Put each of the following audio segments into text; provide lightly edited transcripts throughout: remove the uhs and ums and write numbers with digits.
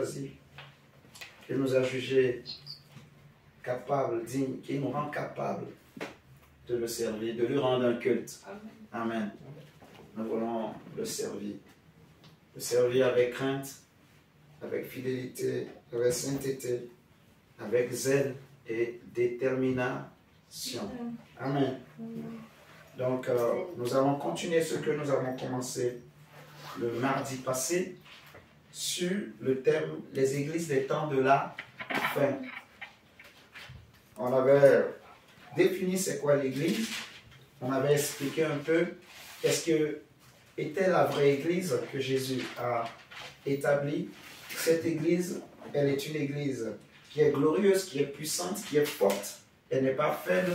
choisi, qu'il nous a jugés capables, dignes, qu'il nous rend capables de le servir, de lui rendre un culte. Amen. Nous voulons le servir. Le servir avec crainte, avec fidélité, avec sainteté, avec zèle et détermination. Amen. Donc, nous allons continuer ce que nous avons commencé le mardi passé sur le thème « Les églises des temps de la fin ». On avait défini c'est quoi l'église, on avait expliqué un peu qu'est-ce que était la vraie église que Jésus a établie. Cette église, elle est une église qui est glorieuse, qui est puissante, qui est forte, elle n'est pas faible,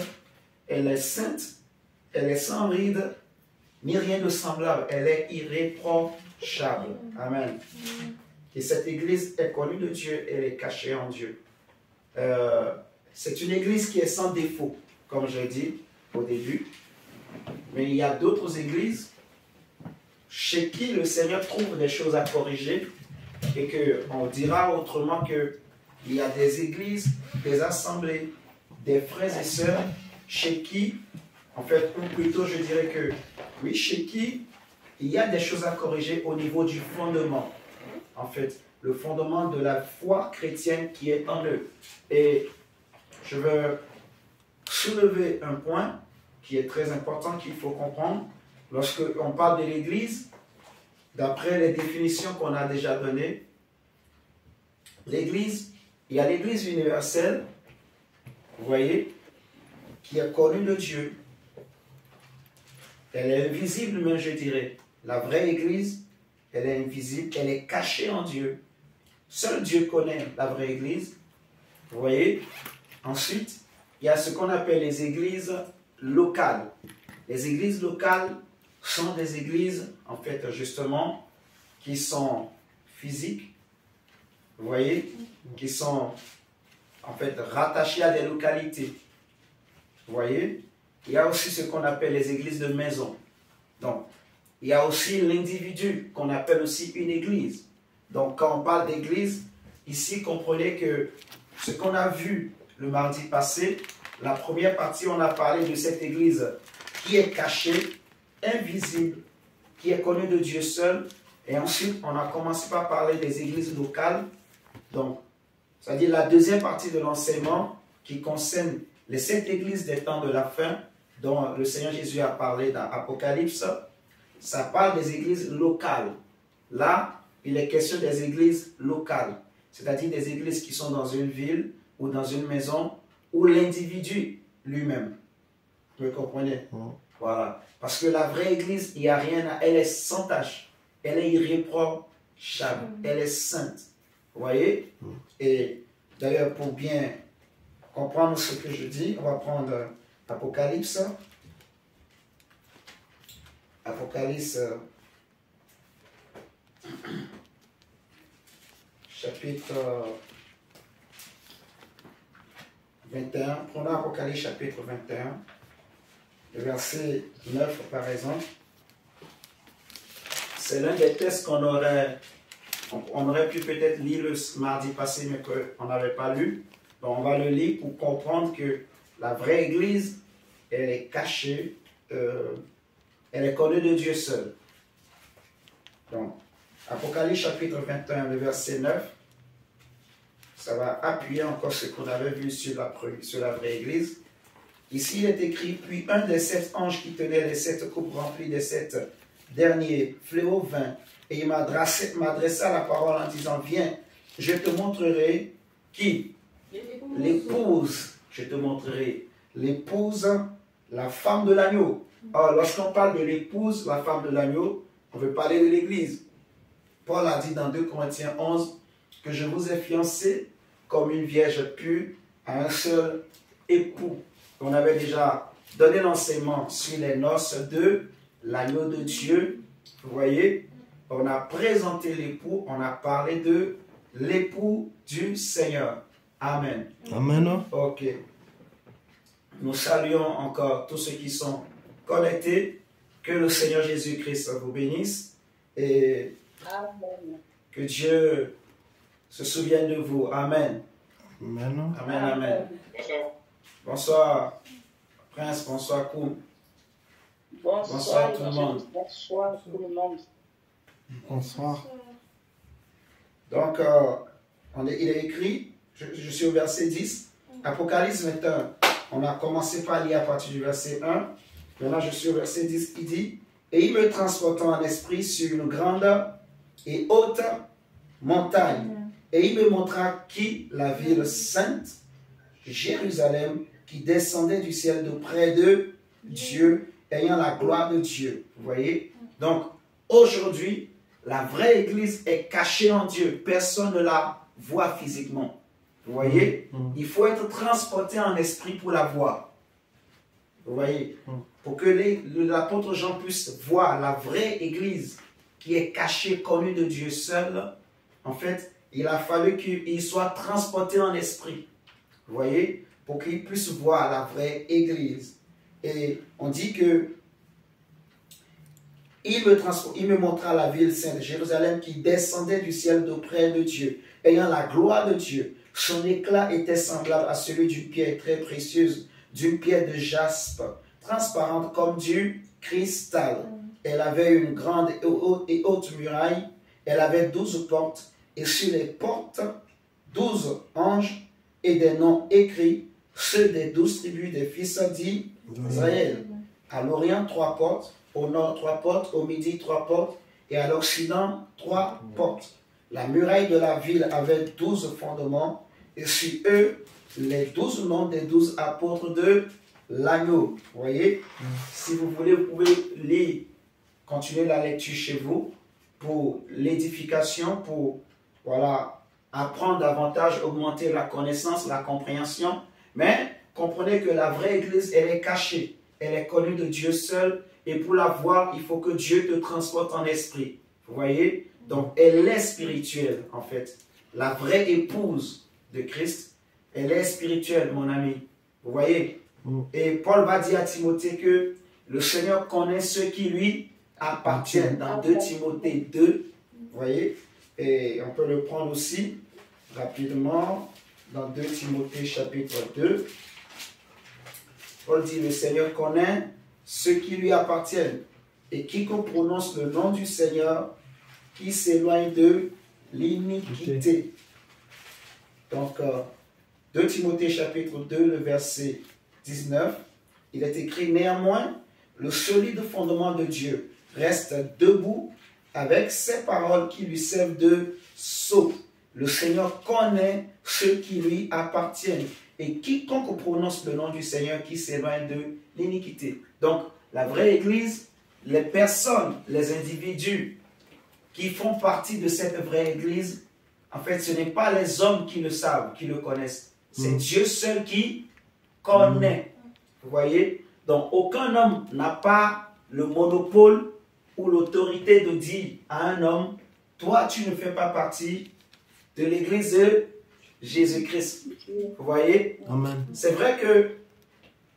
elle est sainte, elle est sans ride, ni rien de semblable, elle est irréprochable. Amen. Et cette église est connue de Dieu, elle est cachée en Dieu. C'est une église qui est sans défaut, comme j'ai dit au début. Mais il y a d'autres églises chez qui le Seigneur trouve des choses à corriger et qu'on dira autrement qu'il y a des églises, des assemblées, des frères et sœurs chez qui, en fait, ou plutôt je dirais que, oui, chez qui il y a des choses à corriger au niveau du fondement. En fait, le fondement de la foi chrétienne qui est en eux. Et je veux soulever un point qui est très important, qu'il faut comprendre. Lorsqu'on parle de l'Église, d'après les définitions qu'on a déjà données, l'Église, il y a l'Église universelle, vous voyez, qui est connue de Dieu. Elle est invisible, mais je dirais. La vraie Église, elle est invisible, elle est cachée en Dieu. Seul Dieu connaît la vraie Église. Vous voyez? Ensuite, il y a ce qu'on appelle les églises locales. Les églises locales sont des églises, en fait, justement, qui sont physiques, vous voyez, qui sont, en fait, rattachées à des localités. Vous voyez? Il y a aussi ce qu'on appelle les églises de maison. Donc, il y a aussi l'individu, qu'on appelle aussi une église. Donc, quand on parle d'église, ici, comprenez que ce qu'on a vu le mardi passé, la première partie, on a parlé de cette église qui est cachée, invisible, qui est connue de Dieu seul. Et ensuite, on a commencé par parler des églises locales. Donc, c'est-à-dire la deuxième partie de l'enseignement qui concerne les 7 églises des temps de la fin dont le Seigneur Jésus a parlé dans Apocalypse. Ça parle des églises locales. Là, il est question des églises locales, c'est-à-dire des églises qui sont dans une ville ou dans une maison ou l'individu lui-même. Vous comprenez? Voilà. Parce que la vraie église, il n'y a rien à... Elle est sans tache. Elle est irréprochable. Elle est sainte. Vous voyez? Et d'ailleurs, pour bien comprendre ce que je dis, on va prendre Apocalypse. Apocalypse chapitre 21. Prenons Apocalypse chapitre 21, le verset 9 par exemple. C'est l'un des textes qu'on aurait pu peut-être lire le mardi passé, mais qu'on n'avait pas lu. Donc on va le lire pour comprendre que la vraie Église, elle est cachée, elle est connue de Dieu seul. Donc, Apocalypse chapitre 21, le verset 9, ça va appuyer encore ce qu'on avait vu sur la vraie Église. Ici, il est écrit, puis un des 7 anges qui tenait les 7 coupes remplies des 7 derniers fléaux vint, et il m'adressa la parole en disant, viens, je te montrerai qui? L'épouse. Je te montrerai l'épouse, la femme de l'agneau. Alors, lorsqu'on parle de l'épouse, la femme de l'agneau, on veut parler de l'Église. Paul a dit dans 2 Corinthiens 11 que je vous ai fiancé comme une vierge pure à un seul époux. On avait déjà donné l'enseignement sur les noces de l'agneau de Dieu. Vous voyez, on a présenté l'époux, on a parlé de l'époux du Seigneur. Amen. Amen. Ok. Nous saluons encore tous ceux qui sont connectés. Que le Seigneur Jésus-Christ vous bénisse et que Dieu se souvienne de vous. Amen. Amen. Amen, amen. Bonsoir, Prince, bonsoir, Koum. Bonsoir tout le monde. Bonsoir tout le monde. Bonsoir. Donc, il est écrit, je suis au verset 10, Apocalypse 21. On a commencé par lire à partir du verset 1. Maintenant, je suis au verset 10 qui dit, et il me transporta en esprit sur une grande et haute montagne. Et il me montra qui la ville sainte, Jérusalem, qui descendait du ciel d'auprès de Dieu, ayant la gloire de Dieu. Vous voyez? Donc, aujourd'hui, la vraie église est cachée en Dieu. Personne ne la voit physiquement. Vous voyez? Il faut être transporté en esprit pour la voir. Vous voyez? Pour que l'apôtre Jean puisse voir la vraie église qui est cachée, connue de Dieu seul, en fait, il a fallu qu'il soit transporté en esprit. Vous voyez? Pour qu'il puisse voir la vraie église. Et on dit que il me montra la ville sainte, Jérusalem, qui descendait du ciel d'auprès de Dieu, ayant la gloire de Dieu. Son éclat était semblable à celui d'une pierre très précieuse, d'une pierre de jaspe, transparente comme du cristal. Elle avait une grande et haute muraille. Elle avait 12 portes, et sur les portes, 12 anges et des noms écrits, ceux des 12 tribus des fils d'Israël. À l'Orient, 3 portes, au Nord, 3 portes, au Midi, 3 portes, et à l'Occident, 3 portes. La muraille de la ville avait 12 fondements, et sur eux, les 12 noms des 12 apôtres de l'agneau. Vous voyez? Si vous voulez, vous pouvez lire, continuer la lecture chez vous, pour l'édification, pour, voilà, apprendre davantage, augmenter la connaissance, la compréhension. Mais comprenez que la vraie église, elle est cachée. Elle est connue de Dieu seul. Et pour la voir, il faut que Dieu te transporte en esprit. Vous voyez? Donc, elle est spirituelle, en fait. La vraie épouse de Christ, elle est spirituelle, mon ami. Vous voyez? Et Paul va dire à Timothée que le Seigneur connaît ceux qui lui appartiennent. Dans 2 Timothée 2, vous voyez? Et on peut le prendre aussi rapidement dans 2 Timothée chapitre 2. Paul dit, le Seigneur connaît ceux qui lui appartiennent, et quiconque prononce le nom du Seigneur, qui s'éloigne de l'iniquité. Donc, 2 Timothée chapitre 2, le verset 19, il est écrit, néanmoins, le solide fondement de Dieu reste debout avec ces paroles qui lui servent de sceau. Le Seigneur connaît ceux qui lui appartiennent, et quiconque prononce le nom du Seigneur qui s'éloigne de l'iniquité. Donc, la vraie église, les personnes, les individus qui font partie de cette vraie église, en fait, ce n'est pas les hommes qui le savent, qui le connaissent. C'est Dieu seul qui connaît. Vous voyez? Donc, aucun homme n'a pas le monopole ou l'autorité de dire à un homme, toi, tu ne fais pas partie de l'église de Jésus-Christ. Vous voyez? Amen. C'est vrai que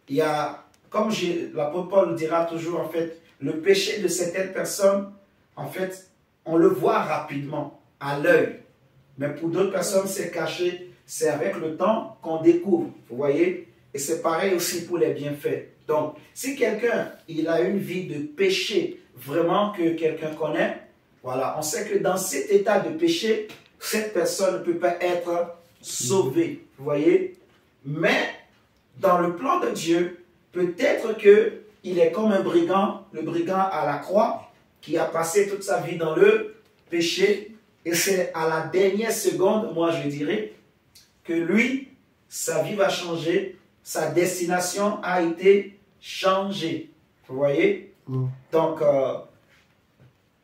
il y a, comme l'apôtre Paul dira toujours, en fait, le péché de certaines personnes, en fait, on le voit rapidement, à l'œil. Mais pour d'autres personnes, c'est caché. C'est avec le temps qu'on découvre. Vous voyez? Et c'est pareil aussi pour les bienfaits. Donc, si quelqu'un, il a une vie de péché, vraiment que quelqu'un connaît, voilà, on sait que dans cet état de péché, cette personne ne peut pas être sauvée. Vous voyez? Mais, dans le plan de Dieu, peut-être qu'il est comme un brigand, le brigand à la croix, qui a passé toute sa vie dans le péché, et c'est à la dernière seconde, moi je dirais, que lui, sa vie va changer, sa destination a été changée. Vous voyez? Donc,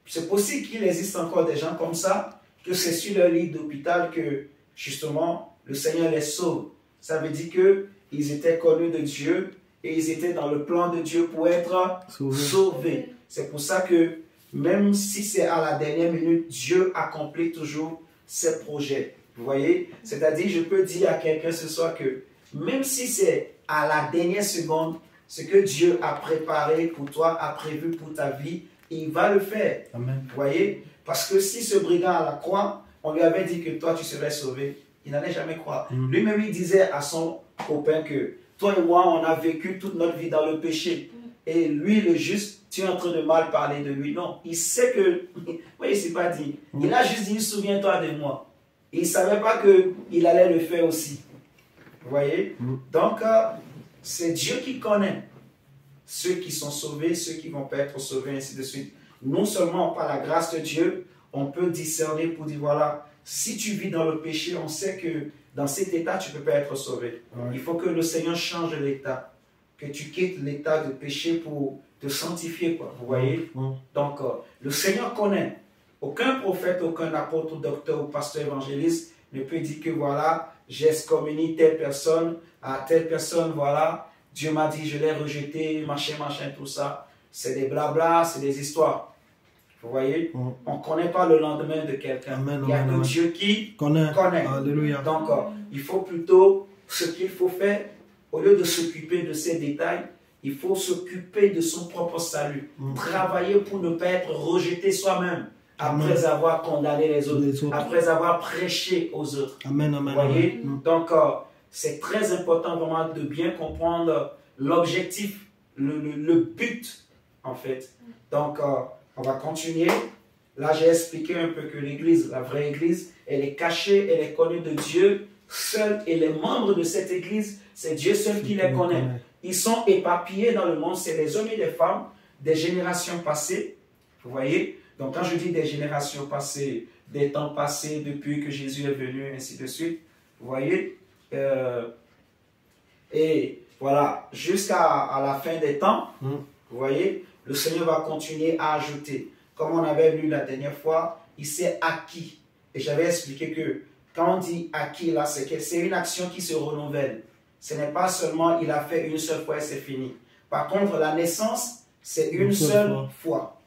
c'est possible qu'il existe encore des gens comme ça, que c'est sur leur lit d'hôpital que, justement, le Seigneur les sauve. Ça veut dire qu'ils étaient connus de Dieu et ils étaient dans le plan de Dieu pour être sauvés. C'est pour ça que, même si c'est à la dernière minute, Dieu accomplit toujours ses projets. Vous voyez? C'est-à-dire, je peux dire à quelqu'un ce soir que, même si c'est à la dernière seconde, ce que Dieu a préparé pour toi, a prévu pour ta vie, il va le faire. Amen. Vous voyez? Parce que si ce brigand à la croix on lui avait dit que toi tu serais sauvé, il n'allait jamais croire. Lui-même, il disait à son copain que toi et moi, on a vécu toute notre vie dans le péché. Et lui, le juste, tu es en train de mal parler de lui. Non, il sait que, oui, il ne s'est pas dit. Il a juste dit, souviens-toi de moi. Et il ne savait pas qu'il allait le faire aussi. Vous voyez? Donc, c'est Dieu qui connaît ceux qui sont sauvés, ceux qui ne vont pas être sauvés, ainsi de suite. Non seulement par la grâce de Dieu, on peut discerner pour dire, voilà, si tu vis dans le péché, on sait que dans cet état, tu ne peux pas être sauvé. Il faut que le Seigneur change l'état, que tu quittes l'état de péché pour te sanctifier, quoi. Vous voyez? Donc, le Seigneur connaît. Aucun prophète, aucun apôtre, docteur ou pasteur évangéliste ne peut dire que voilà, j'ai excommunié telle personne, à telle personne, voilà, Dieu m'a dit, je l'ai rejeté, machin, machin, tout ça. C'est des blabla, c'est des histoires. Vous voyez? On ne connaît pas le lendemain de quelqu'un. Il n'y a que Dieu qui connaît. Alléluia. Donc, il faut plutôt, ce qu'il faut faire, au lieu de s'occuper de ces détails, il faut s'occuper de son propre salut. Travailler pour ne pas être rejeté soi-même, après avoir condamné les autres, après avoir prêché aux autres. Amen, vous voyez? Donc, c'est très important vraiment de bien comprendre l'objectif, le but, en fait. Donc, on va continuer. Là, j'ai expliqué un peu que l'Église, la vraie Église, elle est cachée, elle est connue de Dieu seul. Et les membres de cette Église, c'est Dieu seul qui les connaît. Ils sont éparpillés dans le monde. C'est des hommes et des femmes des générations passées. Vous voyez? Donc, quand je dis des générations passées, des temps passés, depuis que Jésus est venu, ainsi de suite. Vous voyez? Et voilà, jusqu'à la fin des temps, vous voyez, le Seigneur va continuer à ajouter. Comme on avait lu la dernière fois, il s'est acquis. Et j'avais expliqué que quand on dit acquis, là, c'est une action qui se renouvelle. Ce n'est pas seulement il a fait une seule fois et c'est fini. Par contre, la naissance, c'est une seule fois.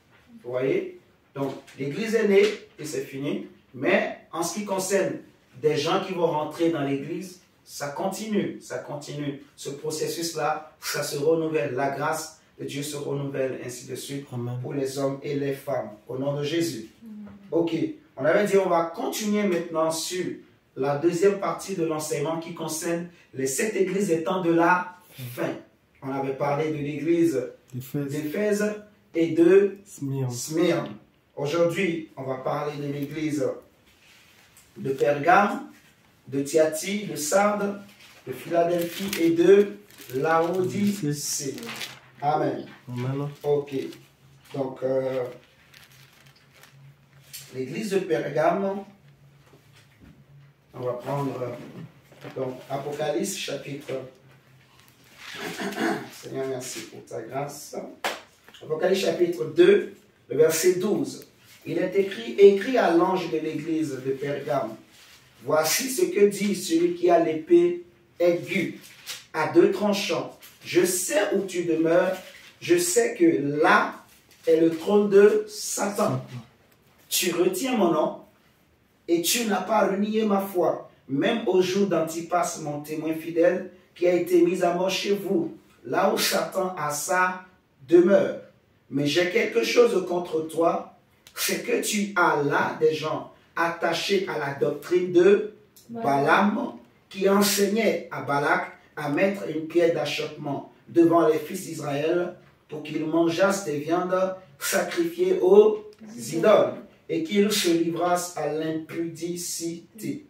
Vous voyez? Donc, l'Église est née et c'est fini. Mais en ce qui concerne des gens qui vont rentrer dans l'Église, ça continue, ça continue. Ce processus-là, ça se renouvelle. La grâce de Dieu se renouvelle, ainsi de suite, pour les hommes et les femmes. Au nom de Jésus. Ok, on avait dit on va continuer maintenant sur la deuxième partie de l'enseignement qui concerne les 7 églises étant de la fin. On avait parlé de l'église d'Éphèse et de Smyrne. Aujourd'hui, on va parler de l'église de Pergame, de Thyatire, de Sardes, de Philadelphie et de Laodicée. Amen. Ok. Donc, l'église de Pergame, on va prendre donc Apocalypse chapitre. Seigneur, merci pour ta grâce. Apocalypse chapitre 2, le verset 12. Il est écrit à l'ange de l'église de Pergame. Voici ce que dit celui qui a l'épée aiguë à 2 tranchants. Je sais où tu demeures. Je sais que là est le trône de Satan. Tu retiens mon nom et tu n'as pas renié ma foi, même au jour d'Antipas, mon témoin fidèle, qui a été mis à mort chez vous, là où Satan a sa demeure. Mais j'ai quelque chose contre toi, c'est que tu as là des gens attachés à la doctrine de Balaam, qui enseignait à Balak à mettre une pierre d'achoppement devant les fils d'Israël pour qu'ils mangeassent des viandes sacrifiées aux idoles et qu'ils se livrassent à l'impudicité.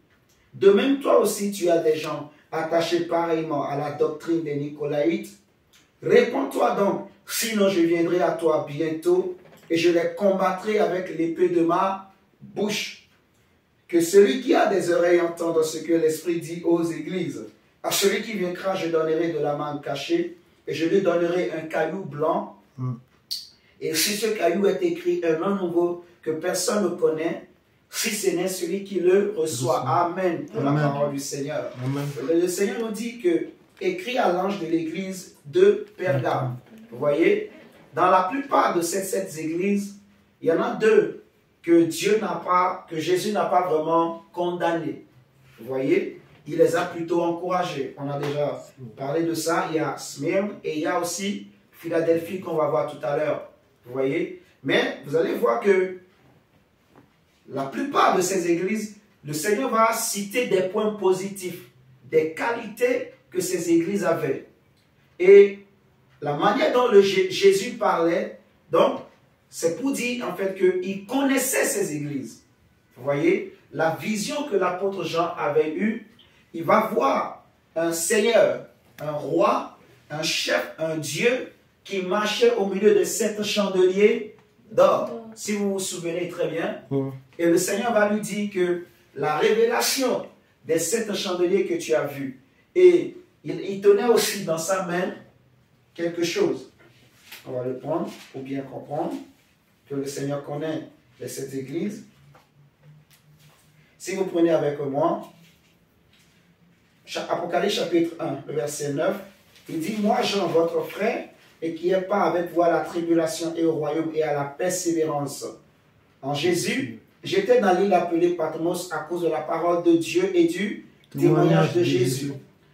De même, toi aussi, tu as des gens attachés pareillement à la doctrine des Nicolaïtes. Réponds-toi donc, sinon je viendrai à toi bientôt et je les combattrai avec l'épée de ma bouche. Que celui qui a des oreilles entende ce que l'Esprit dit aux églises. À celui qui vaincra, je donnerai de la manne cachée et je lui donnerai un caillou blanc. Et si ce caillou est écrit un nom nouveau que personne ne connaît, si ce n'est celui qui le reçoit. Amen. Pour la parole du Seigneur. Amen. Le Seigneur nous dit que, écrit à l'ange de l'église de Pergame. Vous voyez, dans la plupart de ces 7 églises, il y en a 2 que Jésus n'a pas vraiment condamné. Vous voyez, il les a plutôt encouragés. On a déjà parlé de ça. Il y a Smyrne et il y a aussi Philadelphie qu'on va voir tout à l'heure. Vous voyez, mais vous allez voir que la plupart de ces églises, le Seigneur va citer des points positifs, des qualités que ces églises avaient. Et la manière dont Jésus parlait, donc, c'est pour dire en fait qu'il connaissait ces églises. Vous voyez, la vision que l'apôtre Jean avait eue, il va voir un Seigneur, un roi, un chef, un Dieu qui marchait au milieu de 7 chandeliers d'or. Si vous vous souvenez très bien. Et le Seigneur va lui dire que la révélation des 7 chandeliers que tu as vus, et il tenait aussi dans sa main quelque chose. On va le prendre pour bien comprendre que le Seigneur connaît les 7 églises. Si vous prenez avec moi, Apocalypse chapitre 1, le verset 9, il dit, moi Jean, votre frère, et qui est pas avec vous à la tribulation et au royaume et à la persévérance en Jésus, j'étais dans l'île appelée Patmos à cause de la parole de Dieu et du témoignage de Jésus.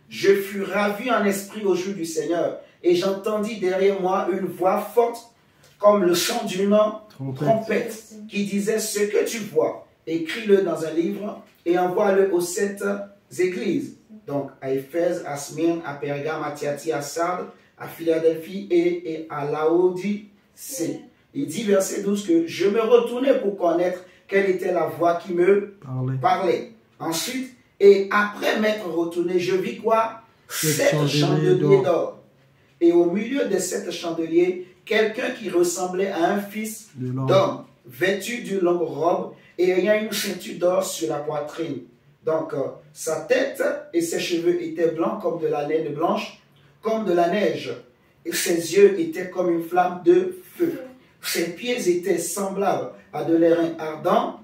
Je fus ravi en esprit au jour du Seigneur, et j'entendis derrière moi une voix forte comme le chant d'une trompette qui disait, ce que tu vois, écris-le dans un livre et envoie-le aux 7 églises. Donc à Éphèse, à Smyrne, à Pergame, à Thyatire, à Sardes, à Philadelphie et à Laodicée. Il dit verset 12 que je me retournais pour connaître quelle était la voix qui me parlait. Ensuite, et après m'être retourné, je vis quoi? 7 chandeliers d'or. Et au milieu de 7 chandeliers, quelqu'un qui ressemblait à un fils d'homme, vêtu d'une longue robe et ayant une ceinture d'or sur la poitrine. Donc, sa tête et ses cheveux étaient blancs comme de la laine blanche, comme de la neige. Et ses yeux étaient comme une flamme de feu. Ses pieds étaient semblables à de l'airain ardent,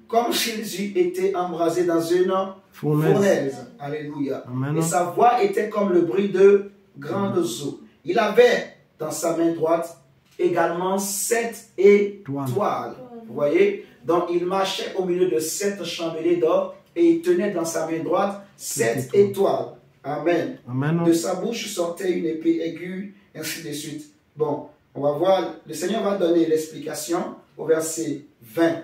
comme s'ils eussent été embrasés dans une fournaise. Alléluia. Amen. Et sa voix était comme le bruit de grandes eaux. Il avait dans sa main droite également 7 étoiles. Vous voyez? Donc il marchait au milieu de 7 chandeliers d'or et il tenait dans sa main droite 7 étoiles. Amen. Amen. De sa bouche sortait une épée aiguë, ainsi de suite. Bon, on va voir, le Seigneur va donner l'explication au verset 20.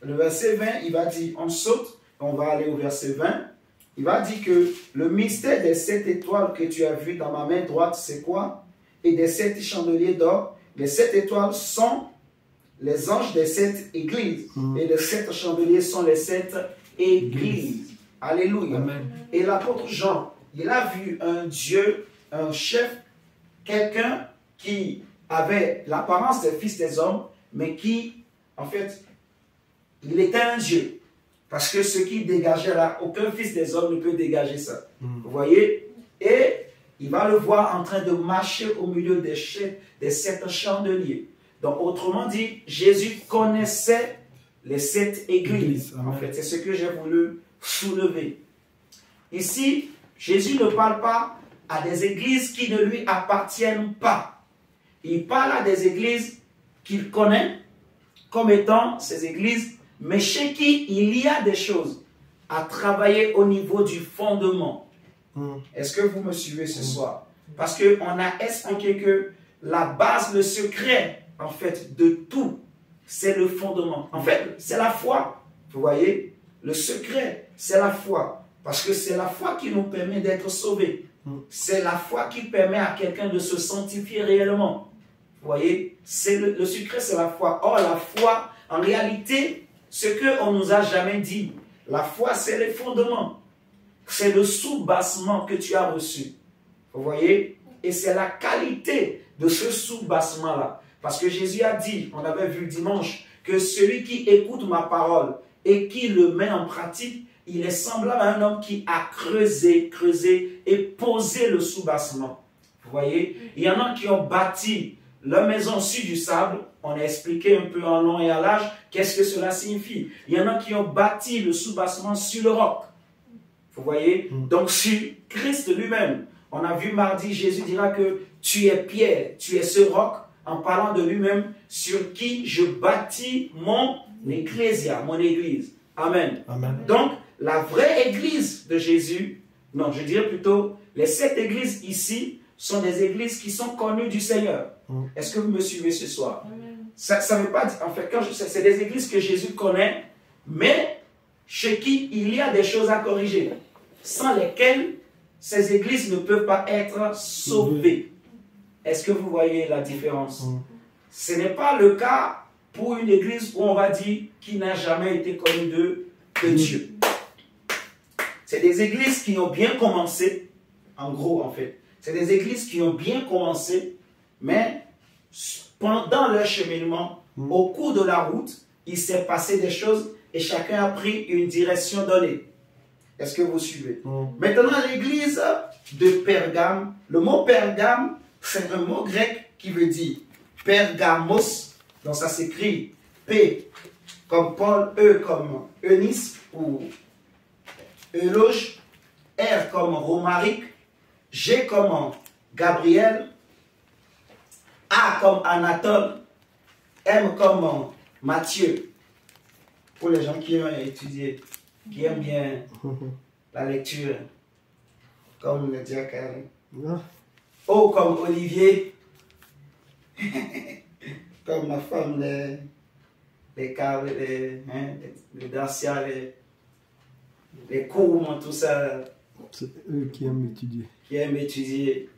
Le verset 20, il va dire, on saute, on va aller au verset 20. Il va dire que le mystère des 7 étoiles que tu as vu dans ma main droite, c'est quoi? Et des 7 chandeliers d'or. Les 7 étoiles sont les anges des 7 églises. Et les 7 chandeliers sont les 7 églises. Alléluia. Amen. Et l'apôtre Jean, il a vu un Dieu, un chef, quelqu'un qui avait l'apparence des fils des hommes, mais qui, en fait, il était un Dieu. Parce que ce qui dégageait là, aucun fils des hommes ne peut dégager ça. Vous voyez? Et il va le voir en train de marcher au milieu des 7 chandeliers. Donc, autrement dit, Jésus connaissait les 7 églises. En fait, c'est ce que j'ai voulu soulever. Ici, Jésus ne parle pas à des églises qui ne lui appartiennent pas. Il parle à des églises qu'il connaît comme étant ces églises, mais chez qui il y a des choses à travailler au niveau du fondement. Est-ce que vous me suivez ce soir? Parce qu'on a expliqué que la base, le secret, en fait, de tout, c'est le fondement. En fait, c'est la foi. Vous voyez? Le secret, c'est la foi. Parce que c'est la foi qui nous permet d'être sauvés. C'est la foi qui permet à quelqu'un de se sanctifier réellement. Vous voyez? Le secret, c'est la foi. Or, la foi, en réalité, ce qu'on ne nous a jamais dit, la foi, c'est les fondements. C'est le sous-bassement que tu as reçu. Vous voyez? Et c'est la qualité de ce sous-bassement-là. Parce que Jésus a dit, on avait vu dimanche, que celui qui écoute ma parole et qui le met en pratique, il est semblable à un homme qui a creusé et posé le sous-bassement. Vous voyez? Il y en a qui ont bâti leur maison sur du sable. On a expliqué un peu en long et en large qu'est-ce que cela signifie. Il y en a qui ont bâti le sous-bassement sur le roc. Vous voyez? Donc sur Christ lui-même. On a vu mardi, Jésus dira que tu es Pierre, tu es ce roc, en parlant de lui-même, sur qui je bâtis mon ecclésia, mon église. Amen. Amen. Donc, la vraie église de Jésus, non, je dirais plutôt, les 7 églises ici sont des églises qui sont connues du Seigneur. Est-ce que vous me suivez ce soir? Ça ne veut pas dire, en fait, c'est des églises que Jésus connaît mais chez qui il y a des choses à corriger, sans lesquelles ces églises ne peuvent pas être sauvées. Est-ce que vous voyez la différence? Ce n'est pas le cas pour une église où on va dire qui n'a jamais été connue de Dieu. C'est des églises qui ont bien commencé, en gros en fait. C'est des églises qui ont bien commencé, mais pendant leur cheminement, au cours de la route, il s'est passé des choses et chacun a pris une direction donnée. Est-ce que vous suivez? Maintenant, l'église de Pergame, le mot Pergame, c'est un mot grec qui veut dire Pergamos. Donc ça s'écrit P comme Paul, E comme Eunice ou Euloge, R comme Romaric, G comme Gabriel, A comme Anatole, M comme Matthieu. Pour les gens qui ont étudié, qui aiment bien la lecture, comme le dit Karen. O comme Olivier, comme ma femme, les câbles, les danciens, les cours, tout ça. C'est eux qui aiment étudier. Qui aiment étudier.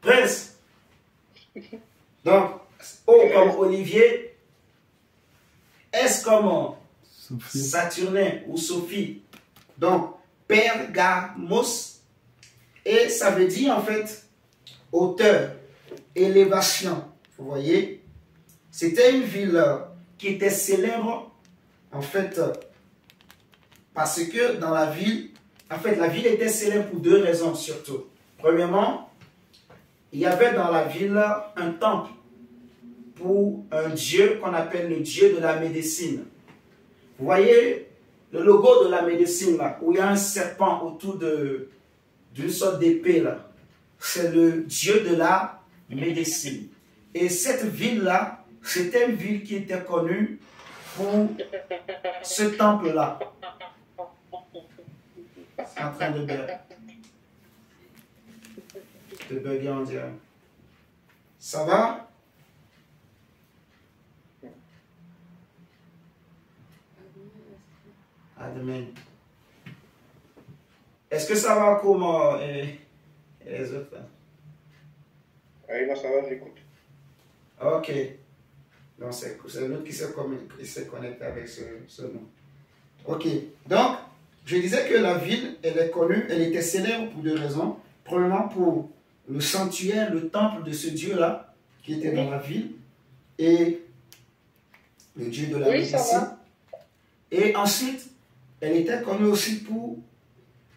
Prince. Donc, O comme Olivier, S comme Sophie. Saturnin ou Sophie. Donc, Pergamos. Et ça veut dire en fait hauteur, élévation. Vous voyez? C'était une ville qui était célèbre en fait parce que dans la ville, en fait la ville était célèbre pour deux raisons surtout. Premièrement, il y avait dans la ville un temple pour un dieu qu'on appelle le dieu de la médecine. Vous voyez le logo de la médecine là, où il y a un serpent autour d'une sorte d'épée là. C'est le dieu de la médecine. Et cette ville-là, c'était une ville qui était connue pour ce temple-là. C'est en train de bugger en direct. Ça va? À demain. Est-ce que ça va comme les autres? Oui, moi ça va, j'écoute. Ok. Donc c'est l'autre qui s'est connecté avec ce nom. Ok. Donc, je disais que la ville, elle est connue, elle était célèbre pour deux raisons. Premièrement, pour le sanctuaire, le temple de ce Dieu-là, qui était dans la ville, et le Dieu de la médecine. Et ensuite, elle était connue aussi pour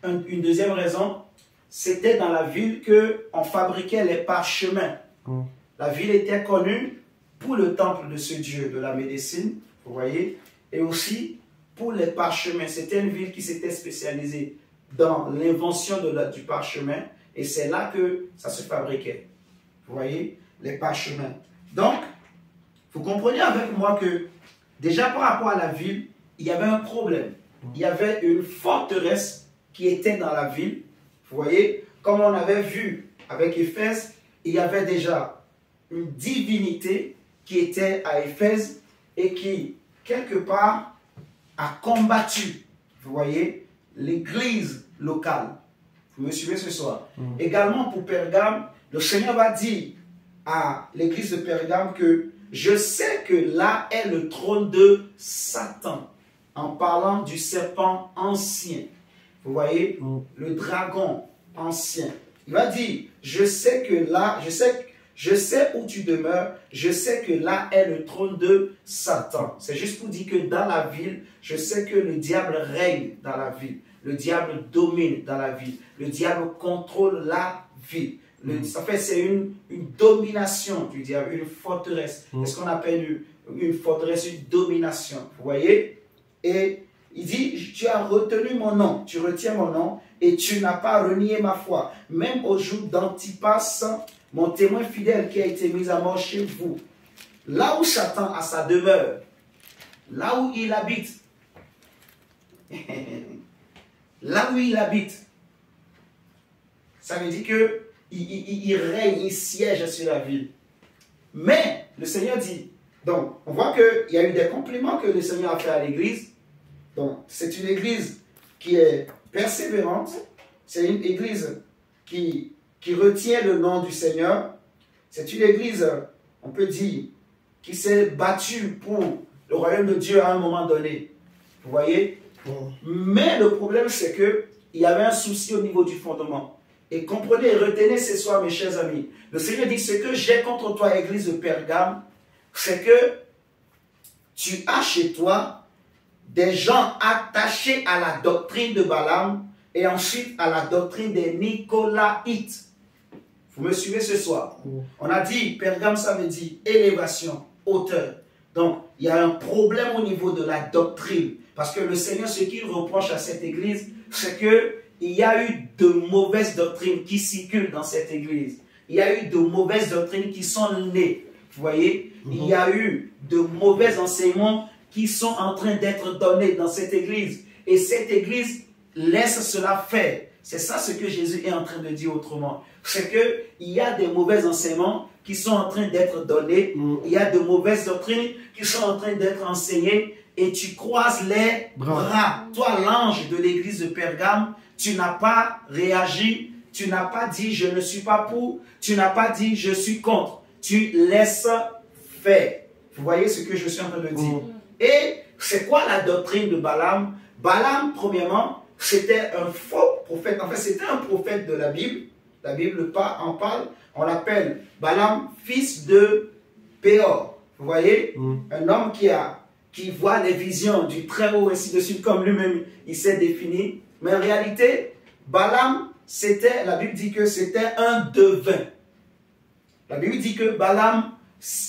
une deuxième raison. C'était dans la ville qu'on fabriquait les parchemins. La ville était connue pour le temple de ce Dieu de la médecine, vous voyez, et aussi pour les parchemins. C'était une ville qui s'était spécialisée dans l'invention du parchemin, et c'est là que ça se fabriquait. Vous voyez, les parchemins. Donc, vous comprenez avec moi que déjà par rapport à la ville, il y avait un problème. Il y avait une forteresse qui était dans la ville. Vous voyez, comme on avait vu avec Éphèse, il y avait déjà une divinité qui était à Éphèse et qui, quelque part, a combattu, vous voyez, l'église locale. Vous me suivez ce soir? Également pour Pergame, le Seigneur va dire à l'église de Pergame que je sais que là est le trône de Satan, en parlant du serpent ancien. Vous voyez, le dragon ancien. Il va dire, je sais que là, je sais où tu demeures, je sais que là est le trône de Satan. C'est juste pour dire que dans la ville, je sais que le diable règne dans la ville. Le diable domine dans la ville. Le diable contrôle la ville. En fait, c'est une domination du diable, une forteresse. C'est ce qu'on appelle une forteresse, une domination. Vous voyez? Et il dit, tu as retenu mon nom, tu retiens mon nom, et tu n'as pas renié ma foi. Même au jour d'Antipas, mon témoin fidèle qui a été mis à mort chez vous. Là où Satan a sa demeure, là où il habite, là où il habite, ça veut dire qu'il règne, il siège sur la ville. Mais le Seigneur dit, Donc, on voit qu'il y a eu des compliments que le Seigneur a fait à l'église. Donc, c'est une église qui est persévérante. C'est une église qui retient le nom du Seigneur. C'est une église, on peut dire, qui s'est battue pour le royaume de Dieu à un moment donné. Vous voyez? Mais le problème, c'est qu'il y avait un souci au niveau du fondement. Et comprenez et retenez ce soir, mes chers amis. Le Seigneur dit, ce que j'ai contre toi, église de Pergame, c'est que tu as chez toi des gens attachés à la doctrine de Balaam et ensuite à la doctrine des Nicolaïtes. Vous me suivez ce soir? On a dit, Pergame, ça veut dire élévation, hauteur. Donc, il y a un problème au niveau de la doctrine. Parce que le Seigneur, ce qu'il reproche à cette église, c'est qu'il y a eu de mauvaises doctrines qui circulent dans cette église. Il y a eu de mauvaises doctrines qui sont nées. Vous voyez? Il y a eu de mauvais enseignements qui sont en train d'être donnés dans cette église. Et cette église laisse cela faire. C'est ça ce que Jésus est en train de dire autrement. C'est qu'il y a des mauvais enseignements qui sont en train d'être donnés. Il y a de mauvaises doctrines qui sont en train d'être enseignées. Et tu croises les bras. Toi, l'ange de l'église de Pergame, tu n'as pas réagi. Tu n'as pas dit je ne suis pas pour. Tu n'as pas dit je suis contre. Tu laisses faire. Vous voyez ce que je suis en train de dire. Et c'est quoi la doctrine de Balaam? Balaam, premièrement, c'était un faux prophète. En fait, c'était un prophète de la Bible. La Bible en parle. On l'appelle Balaam, fils de Péor. Vous voyez? Un homme qui voit les visions du très haut, ainsi de suite, comme lui-même, il s'est défini. Mais en réalité, Balaam, la Bible dit que c'était un devin. La Bible dit que Balaam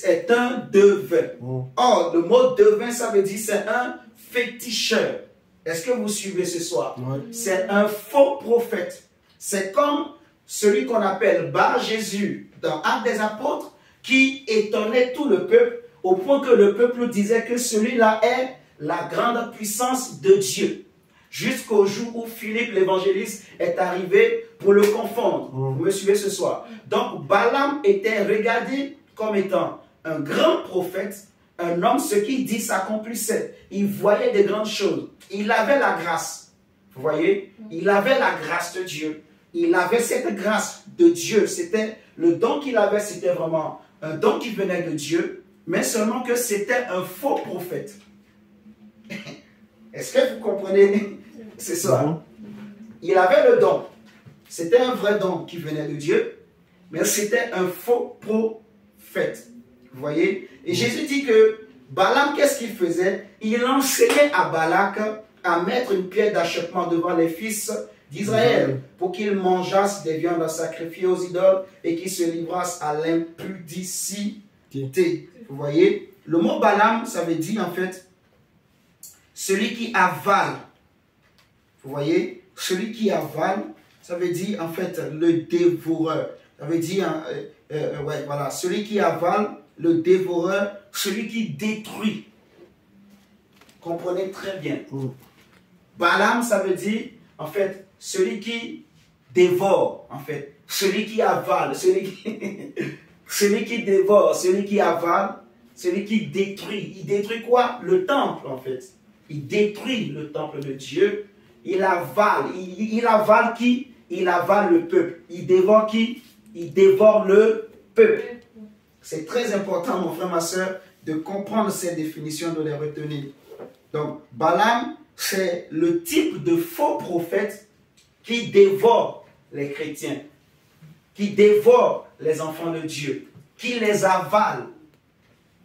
est un devin. Or, le mot devin, ça veut dire c'est un féticheur. Est-ce que vous suivez ce soir? C'est un faux prophète. C'est comme celui qu'on appelle Bar Jésus dans Actes des Apôtres, qui étonnait tout le peuple, au point que le peuple disait que celui-là est la grande puissance de Dieu. Jusqu'au jour où Philippe l'évangéliste est arrivé pour le confondre. Vous me suivez ce soir? Donc Balaam était regardé comme étant un grand prophète, un homme, ce qu'il dit s'accomplissait. Il voyait des grandes choses. Il avait la grâce. Vous voyez? Il avait la grâce de Dieu. Il avait cette grâce de Dieu. C'était le don qu'il avait, c'était vraiment un don qui venait de Dieu, mais seulement que c'était un faux prophète. Est-ce que vous comprenez? C'est ça. Il avait le don. C'était un vrai don qui venait de Dieu, mais c'était un faux prophète. Vous voyez? Et Jésus dit que Balaam, qu'est-ce qu'il faisait? Il enseignait à Balak à mettre une pierre d'achoppement devant les fils d'Israël pour qu'ils mangeassent des viandes sacrifiées aux idoles et qu'ils se livrassent à l'impudicité. Vous voyez? Le mot Balaam, ça veut dire en fait celui qui avale. Vous voyez? Celui qui avale, ça veut dire en fait le dévoreur. Ça veut dire, ouais, voilà, celui qui avale, le dévoreur, celui qui détruit. Comprenez très bien. Balaam, ça veut dire en fait celui qui dévore, en fait. Celui qui avale, celui qui dévore, celui qui avale, celui qui détruit. Il détruit quoi? Le temple, en fait. Il détruit le temple de Dieu. Il avale. Il avale qui? Il avale le peuple. Il dévore qui? Il dévore le peuple. C'est très important, mon frère, ma soeur, de comprendre ces définitions, de les retenir. Donc, Balaam, c'est le type de faux prophète qui dévore les chrétiens, qui dévore les enfants de Dieu, qui les avale,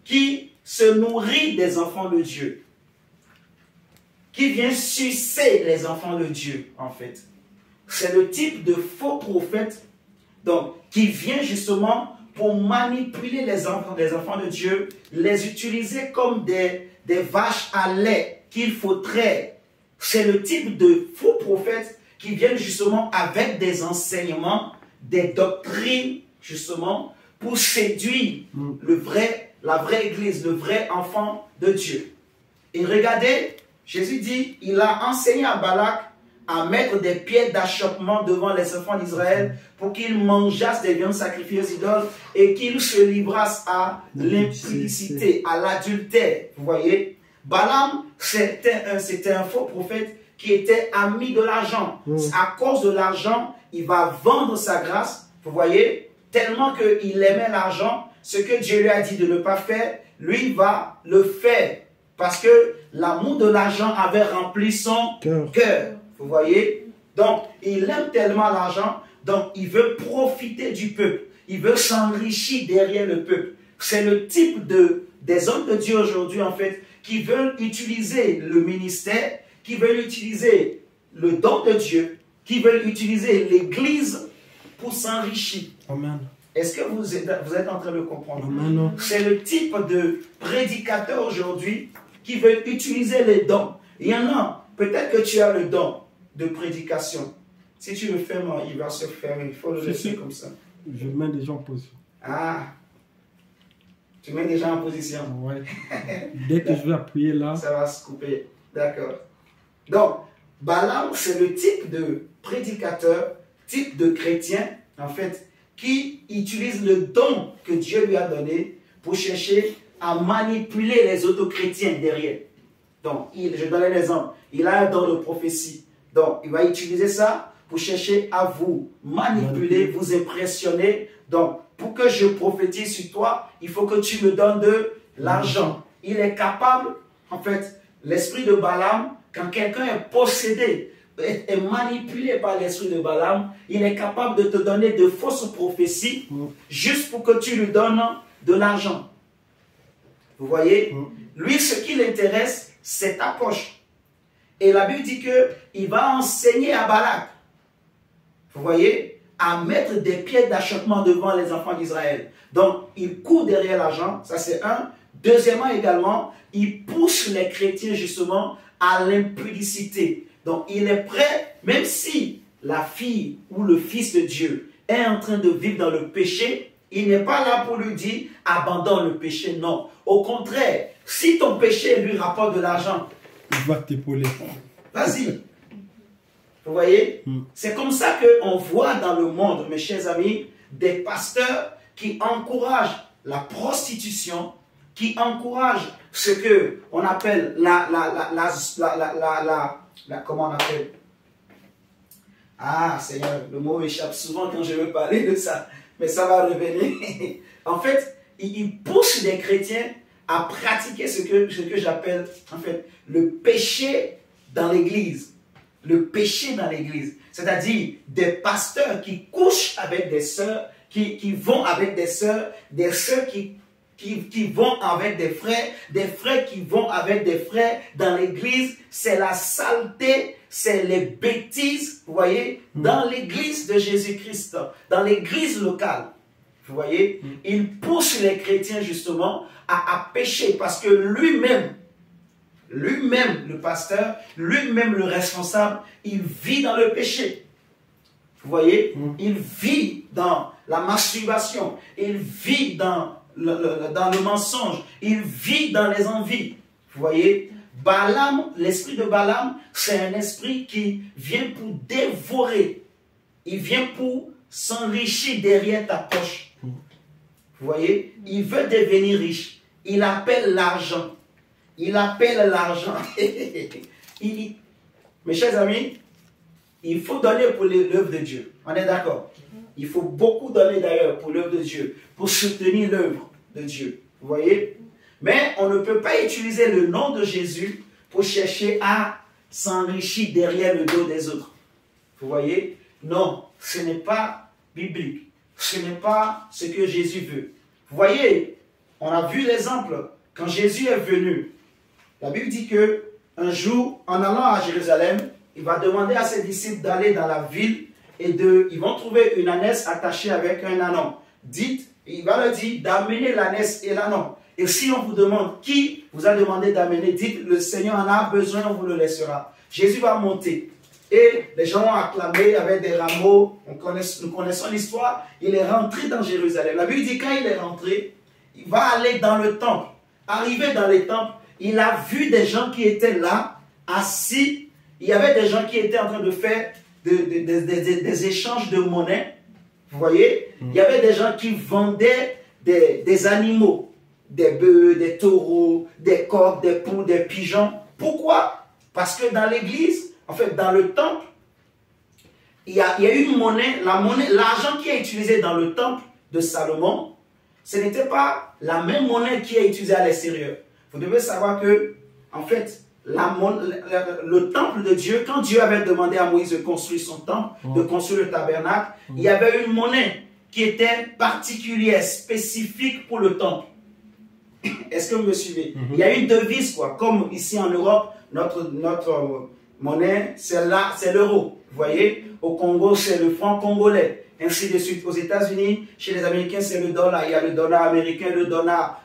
qui se nourrit des enfants de Dieu, qui vient sucer les enfants de Dieu, en fait. C'est le type de faux prophète donc, qui vient justement pour manipuler les enfants de Dieu, les utiliser comme des vaches à lait qu'il faut traire. C'est le type de faux prophètes qui viennent justement avec des enseignements, des doctrines, justement, pour séduire la vraie église, le vrai enfant de Dieu. Et regardez, Jésus dit, il a enseigné à Balak à mettre des pierres d'achoppement devant les enfants d'Israël pour qu'ils mangeassent des viandes sacrifiées aux idoles et qu'ils se livrassent à l'impudicité, à l'adultère. Vous voyez, Balaam, c'était un faux prophète qui était ami de l'argent. À cause de l'argent, il va vendre sa grâce, vous voyez, tellement qu'il aimait l'argent. Ce que Dieu lui a dit de ne pas faire, lui va le faire. Parce que l'amour de l'argent avait rempli son cœur. Vous voyez? Donc, il aime tellement l'argent, donc il veut profiter du peuple. Il veut s'enrichir derrière le peuple. C'est le type des hommes de Dieu aujourd'hui, en fait, qui veulent utiliser le ministère, qui veulent utiliser le don de Dieu, qui veulent utiliser l'Église pour s'enrichir. Amen. Est-ce que vous êtes en train de comprendre? Amen. C'est le type de prédicateur aujourd'hui qui veut utiliser les dons. Il y en a, peut-être que tu as le don de prédication. Si tu le fais, il va se faire. Il faut le laisser comme ça. Je mets déjà en position. Ah, tu mets déjà en position. Ouais. Dès que je vais appuyer là. Ça va se couper. D'accord. Donc, Balaam, c'est le type de prédicateur, type de chrétien, en fait, qui utilise le don que Dieu lui a donné pour chercher à manipuler les autres chrétiens derrière. Donc, je donne un exemple. Il a un don de prophétie. Donc, il va utiliser ça pour chercher à vous manipuler, vous impressionner. Donc, pour que je prophétise sur toi, il faut que tu me donnes de l'argent. Il est capable, en fait, l'esprit de Balaam, quand quelqu'un est possédé, est manipulé par l'esprit de Balaam, il est capable de te donner de fausses prophéties juste pour que tu lui donnes de l'argent. Vous voyez? Lui, ce qui l'intéresse, c'est ta poche. Et la Bible dit qu'il va enseigner à Balak, vous voyez, à mettre des pieds d'achoppement devant les enfants d'Israël. Donc, il court derrière l'argent, ça c'est un. Deuxièmement également, il pousse les chrétiens justement à l'impudicité. Donc, il est prêt, même si la fille ou le fils de Dieu est en train de vivre dans le péché, il n'est pas là pour lui dire « abandonne le péché ». Non. Au contraire, si ton péché lui rapporte de l'argent, il va t'épauler. Vas-y. Vous voyez? C'est comme ça qu'on voit dans le monde, mes chers amis, des pasteurs qui encouragent la prostitution, qui encouragent ce qu'on appelle comment on appelle? Ah, Seigneur, le mot m'échappe souvent quand je veux parler de ça, mais ça va revenir. En fait, il pousse les chrétiens à pratiquer ce que j'appelle, en fait, le péché dans l'église. Le péché dans l'église. C'est-à-dire des pasteurs qui couchent avec des sœurs, qui vont avec des sœurs qui vont avec des frères qui vont avec des frères dans l'église. C'est la saleté, c'est les bêtises, vous voyez, dans l'église de Jésus-Christ, dans l'église locale. Vous voyez, il pousse les chrétiens justement à pécher parce que lui-même, le pasteur, lui-même le responsable, il vit dans le péché. Vous voyez, il vit dans la masturbation, il vit dans le mensonge, il vit dans les envies. Vous voyez, Balaam, l'esprit de Balaam, c'est un esprit qui vient pour dévorer. Il vient pour s'enrichir derrière ta poche. Vous voyez, il veut devenir riche. Il appelle l'argent. Il appelle l'argent. Mes chers amis, il faut donner pour l'œuvre de Dieu. On est d'accord? Il faut beaucoup donner d'ailleurs pour l'œuvre de Dieu, pour soutenir l'œuvre de Dieu. Vous voyez? Mais on ne peut pas utiliser le nom de Jésus pour chercher à s'enrichir derrière le dos des autres. Vous voyez? Non, ce n'est pas biblique. Ce n'est pas ce que Jésus veut. Vous voyez, on a vu l'exemple. Quand Jésus est venu, la Bible dit que un jour, en allant à Jérusalem, il va demander à ses disciples d'aller dans la ville et ils vont trouver une ânesse attachée avec un ânon. Il va leur dire d'amener l'ânesse et l'ânon. Et si on vous demande qui vous a demandé d'amener, dites le Seigneur en a besoin, on vous le laissera. Jésus va monter. Et les gens ont acclamé avec des rameaux. Nous connaissons l'histoire. Il est rentré dans Jérusalem. La Bible dit quand il est rentré, il va aller dans le temple. Arrivé dans le temple, il a vu des gens qui étaient là, assis, il y avait des gens qui étaient en train de faire des échanges de monnaie. Vous voyez? Il y avait des gens qui vendaient des animaux, des bœufs, des taureaux, des coqs, des poules, des pigeons. Pourquoi? Parce que dans l'église, en fait, dans le temple, il y a une monnaie, l'argent qui est utilisé dans le temple de Salomon, ce n'était pas la même monnaie qui est utilisée à l'extérieur. Vous devez savoir que, en fait, le temple de Dieu, quand Dieu avait demandé à Moïse de construire son temple, de construire le tabernacle, il y avait une monnaie qui était particulière, spécifique pour le temple. Est-ce que vous me suivez? Il y a une devise, quoi, comme ici en Europe, notre monnaie, celle-là, c'est l'euro. Vous voyez? Au Congo, c'est le franc congolais. Ainsi de suite. Aux États-Unis, chez les Américains, c'est le dollar. Il y a le dollar américain, le dollar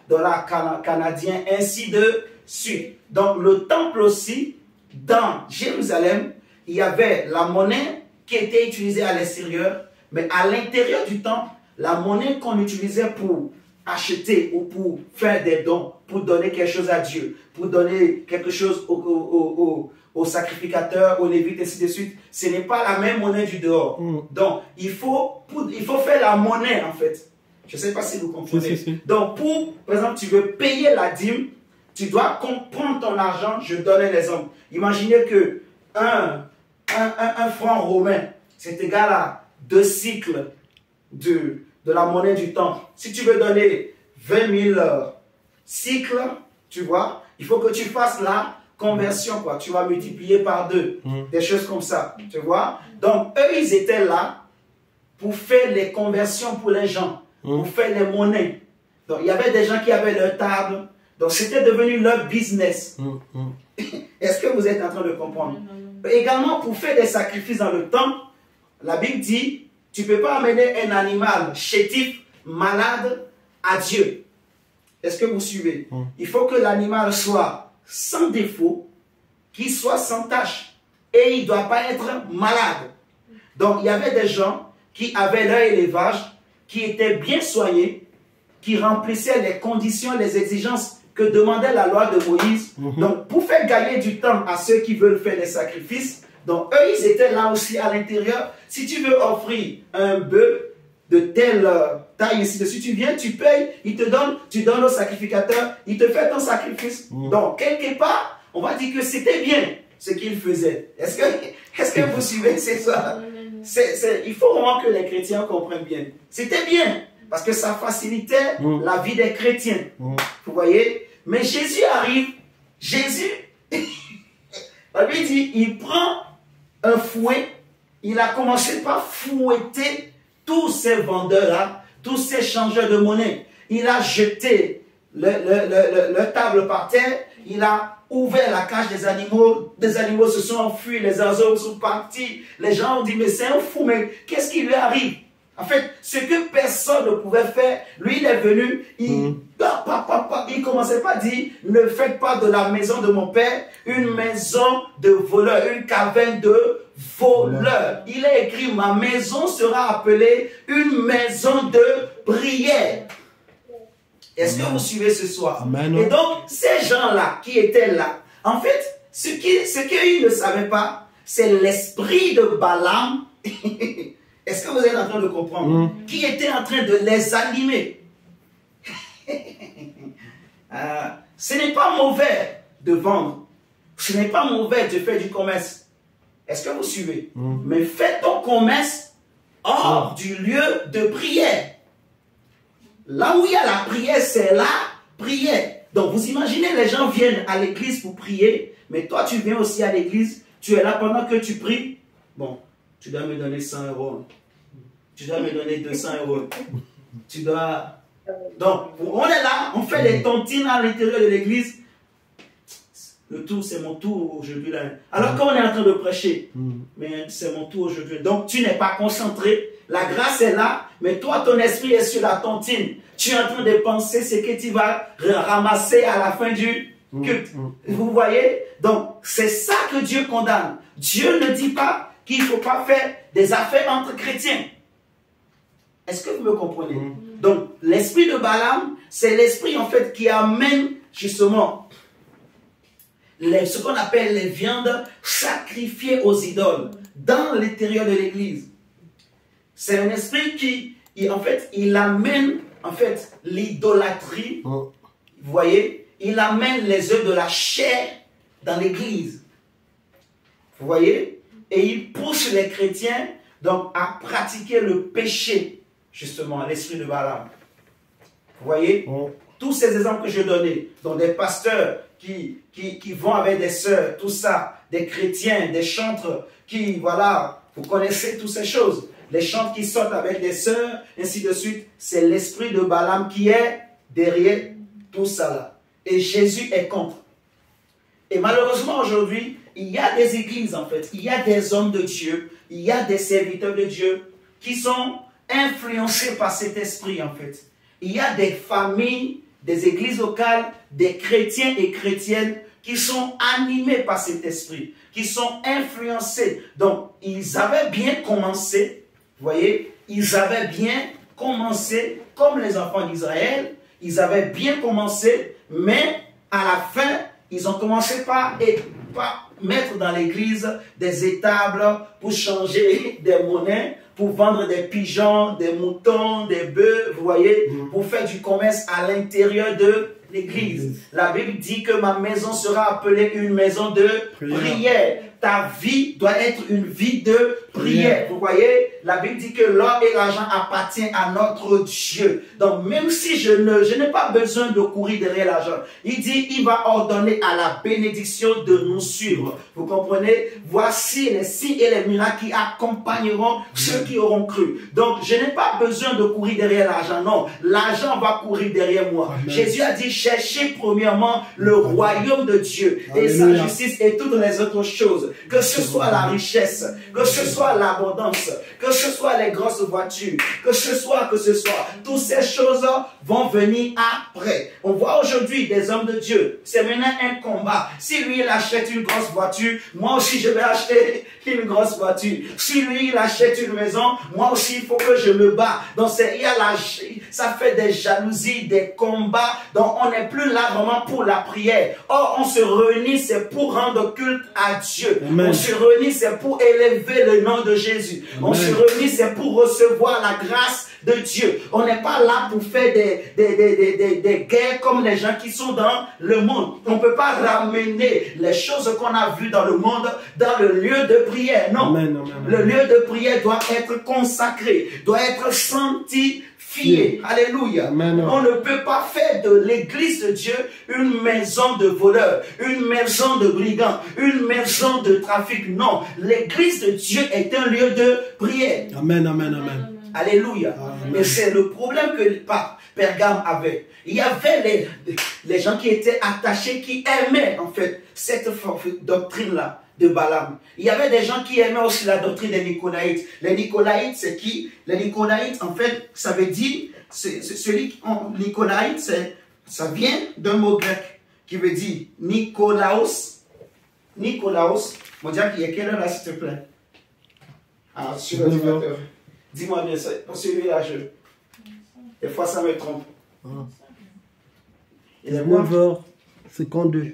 canadien, ainsi de suite. Donc, le temple aussi, dans Jérusalem, il y avait la monnaie qui était utilisée à l'extérieur, mais à l'intérieur du temple, la monnaie qu'on utilisait pour acheter ou pour faire des dons, pour donner quelque chose à Dieu, pour donner quelque chose aux sacrificateurs, aux lévites, ainsi de suite, ce n'est pas la même monnaie du dehors. Donc, il faut faire la monnaie, en fait. Je ne sais pas si vous comprenez. Donc, par exemple, tu veux payer la dîme, tu dois prendre ton argent, je donne un exemple. Imaginez que un franc romain, c'est égal à 2 cycles de la monnaie du temple. Si tu veux donner 20 000 cycles, tu vois, il faut que tu fasses la conversion, quoi. Tu vas multiplier par 2, des choses comme ça, tu vois. Donc, eux, ils étaient là pour faire les conversions pour les gens, pour faire les monnaies. Donc, il y avait des gens qui avaient leur table. Donc, c'était devenu leur business. Est-ce que vous êtes en train de comprendre? Également, pour faire des sacrifices dans le temple, la Bible dit, tu ne peux pas amener un animal chétif, malade, à Dieu. Est-ce que vous suivez? Il faut que l'animal soit sans défaut, qu'il soit sans tache. Et il ne doit pas être malade. Donc, il y avait des gens qui avaient leur élevage, qui étaient bien soignés, qui remplissaient les conditions, les exigences que demandait la loi de Moïse. Donc, pour faire gagner du temps à ceux qui veulent faire les sacrifices, donc eux, ils étaient là aussi à l'intérieur. Si tu veux offrir un bœuf de telle taille, ainsi de suite, tu viens, tu payes, il te donne, tu donnes au sacrificateur, il te fait ton sacrifice. Donc, quelque part, on va dire que c'était bien ce qu'il faisait. Est-ce que vous suivez? C'est ça. Il faut vraiment que les chrétiens comprennent bien. C'était bien, parce que ça facilitait la vie des chrétiens. Vous voyez? Mais Jésus arrive, la Bible dit, il prend un fouet, il a commencé par fouetter tous ces vendeurs-là, tous ces changeurs de monnaie. Il a jeté le table par terre, il a ouvert la cage des animaux se sont enfuis, les oiseaux sont partis, les gens ont dit, mais c'est un fou, mais qu'est-ce qui lui arrive? En fait, ce que personne ne pouvait faire, lui il est venu, il commençait pas à dire, ne faites pas de la maison de mon père une maison de voleurs, une caverne de voleurs. Il est écrit, ma maison sera appelée une maison de prière. Est-ce que vous suivez ce soir? Amen. Et donc, ces gens-là qui étaient là, en fait, ce qu'ils ne savaient pas, c'est l'esprit de Balaam. Est-ce que vous êtes en train de comprendre? Qui était en train de les animer. Ce n'est pas mauvais de vendre. Ce n'est pas mauvais de faire du commerce. Est-ce que vous suivez? Mais fais ton commerce hors du lieu de prière. Là où il y a la prière, c'est la prière. Donc vous imaginez, les gens viennent à l'église pour prier, mais toi tu viens aussi à l'église, tu es là pendant que tu pries. Bon, tu dois me donner 100 €. Tu dois me donner 200 €. Tu dois... Donc, on est là, on fait des tontines à l'intérieur de l'église. Le tour, c'est mon tour aujourd'hui. Alors qu'on est en train de prêcher, mais c'est mon tour aujourd'hui. Donc, tu n'es pas concentré. La grâce est là, mais toi, ton esprit est sur la tontine. Tu es en train de penser ce que tu vas ramasser à la fin du culte. Vous voyez? Donc, c'est ça que Dieu condamne. Dieu ne dit pas qu'il ne faut pas faire des affaires entre chrétiens. Est-ce que vous me comprenez? Donc, l'esprit de Balaam, c'est l'esprit en fait qui amène justement ce qu'on appelle les viandes sacrifiées aux idoles dans l'intérieur de l'église. C'est un esprit qui, en fait, il amène, en fait, l'idolâtrie. Vous voyez, il amène les œuvres de la chair dans l'église. Vous voyez, et il pousse les chrétiens donc à pratiquer le péché, justement, l'esprit de Balaam. Vous voyez, tous ces exemples que je donnais, donc des pasteurs qui vont avec des sœurs, tout ça, des chrétiens, des chantres qui, voilà, vous connaissez toutes ces choses. Les chantres qui sortent avec des sœurs, ainsi de suite, c'est l'esprit de Balaam qui est derrière tout ça là. Et Jésus est contre. Et malheureusement aujourd'hui, il y a des églises en fait, il y a des hommes de Dieu, il y a des serviteurs de Dieu qui sont influencés par cet esprit en fait. Il y a des familles, des églises locales, des chrétiens et chrétiennes qui sont animés par cet esprit, qui sont influencés. Donc, ils avaient bien commencé, vous voyez, ils avaient bien commencé comme les enfants d'Israël, ils avaient bien commencé, mais à la fin, ils ont commencé par mettre dans l'église des étables pour changer des monnaies, pour vendre des pigeons, des moutons, des bœufs, vous voyez, pour faire du commerce à l'intérieur de l'église. La Bible dit que ma maison sera appelée une maison de prière. Ta vie doit être une vie de prière. Vous voyez, la Bible dit que l'or et l'argent appartiennent à notre Dieu. Donc, même si je n'ai pas besoin de courir derrière l'argent, il dit, il va ordonner à la bénédiction de nous suivre. Vous comprenez? Voici les signes et les miracles qui accompagneront ceux qui auront cru. Donc, je n'ai pas besoin de courir derrière l'argent. Non, l'argent va courir derrière moi. Amen. Jésus a dit, cherchez premièrement le royaume de Dieu et sa justice et toutes les autres choses. Que ce soit la richesse, que ce soit l'abondance, que ce soit les grosses voitures, que ce soit, toutes ces choses vont venir après. On voit aujourd'hui des hommes de Dieu, c'est maintenant un combat. Si lui il achète une grosse voiture, moi aussi je vais acheter une grosse voiture. Si lui il achète une maison, moi aussi il faut que je me bats. Donc ça fait des jalousies, des combats. Donc on n'est plus là vraiment pour la prière. Or on se réunit, c'est pour rendre culte à Dieu. Amen. On se réunit, c'est pour élever le nom de Jésus. Amen. On se réunit, c'est pour recevoir la grâce de Dieu. On n'est pas là pour faire des guerres comme les gens qui sont dans le monde. On ne peut pas ramener les choses qu'on a vues dans le monde dans le lieu de prière. Non. Amen, amen, amen. Le lieu de prière doit être consacré, doit être sanctifié. Alléluia. Amen. On ne peut pas faire de l'église de Dieu une maison de voleurs, une maison de brigands, une maison de trafic. Non. L'église de Dieu est un lieu de prière. Amen, amen, amen. Alléluia. Amen. Et c'est le problème que le pape Pergame avait. Il y avait les gens qui étaient attachés, qui aimaient en fait cette doctrine-là de Balaam. Il y avait des gens qui aimaient aussi la doctrine des Nicolaïtes. Les Nicolaïtes, c'est qui? Les Nicolaïtes, en fait, ça veut dire, Nicolaïte, ça vient d'un mot grec qui veut dire Nicolaos. Nicolaos. Mon Dieu, il y a quelle heure là, s'il te plaît? Ah, sur l'ordinateur. Dis-moi bien ça. Pour celui-là, des fois, ça me trompe. Il est 9h52.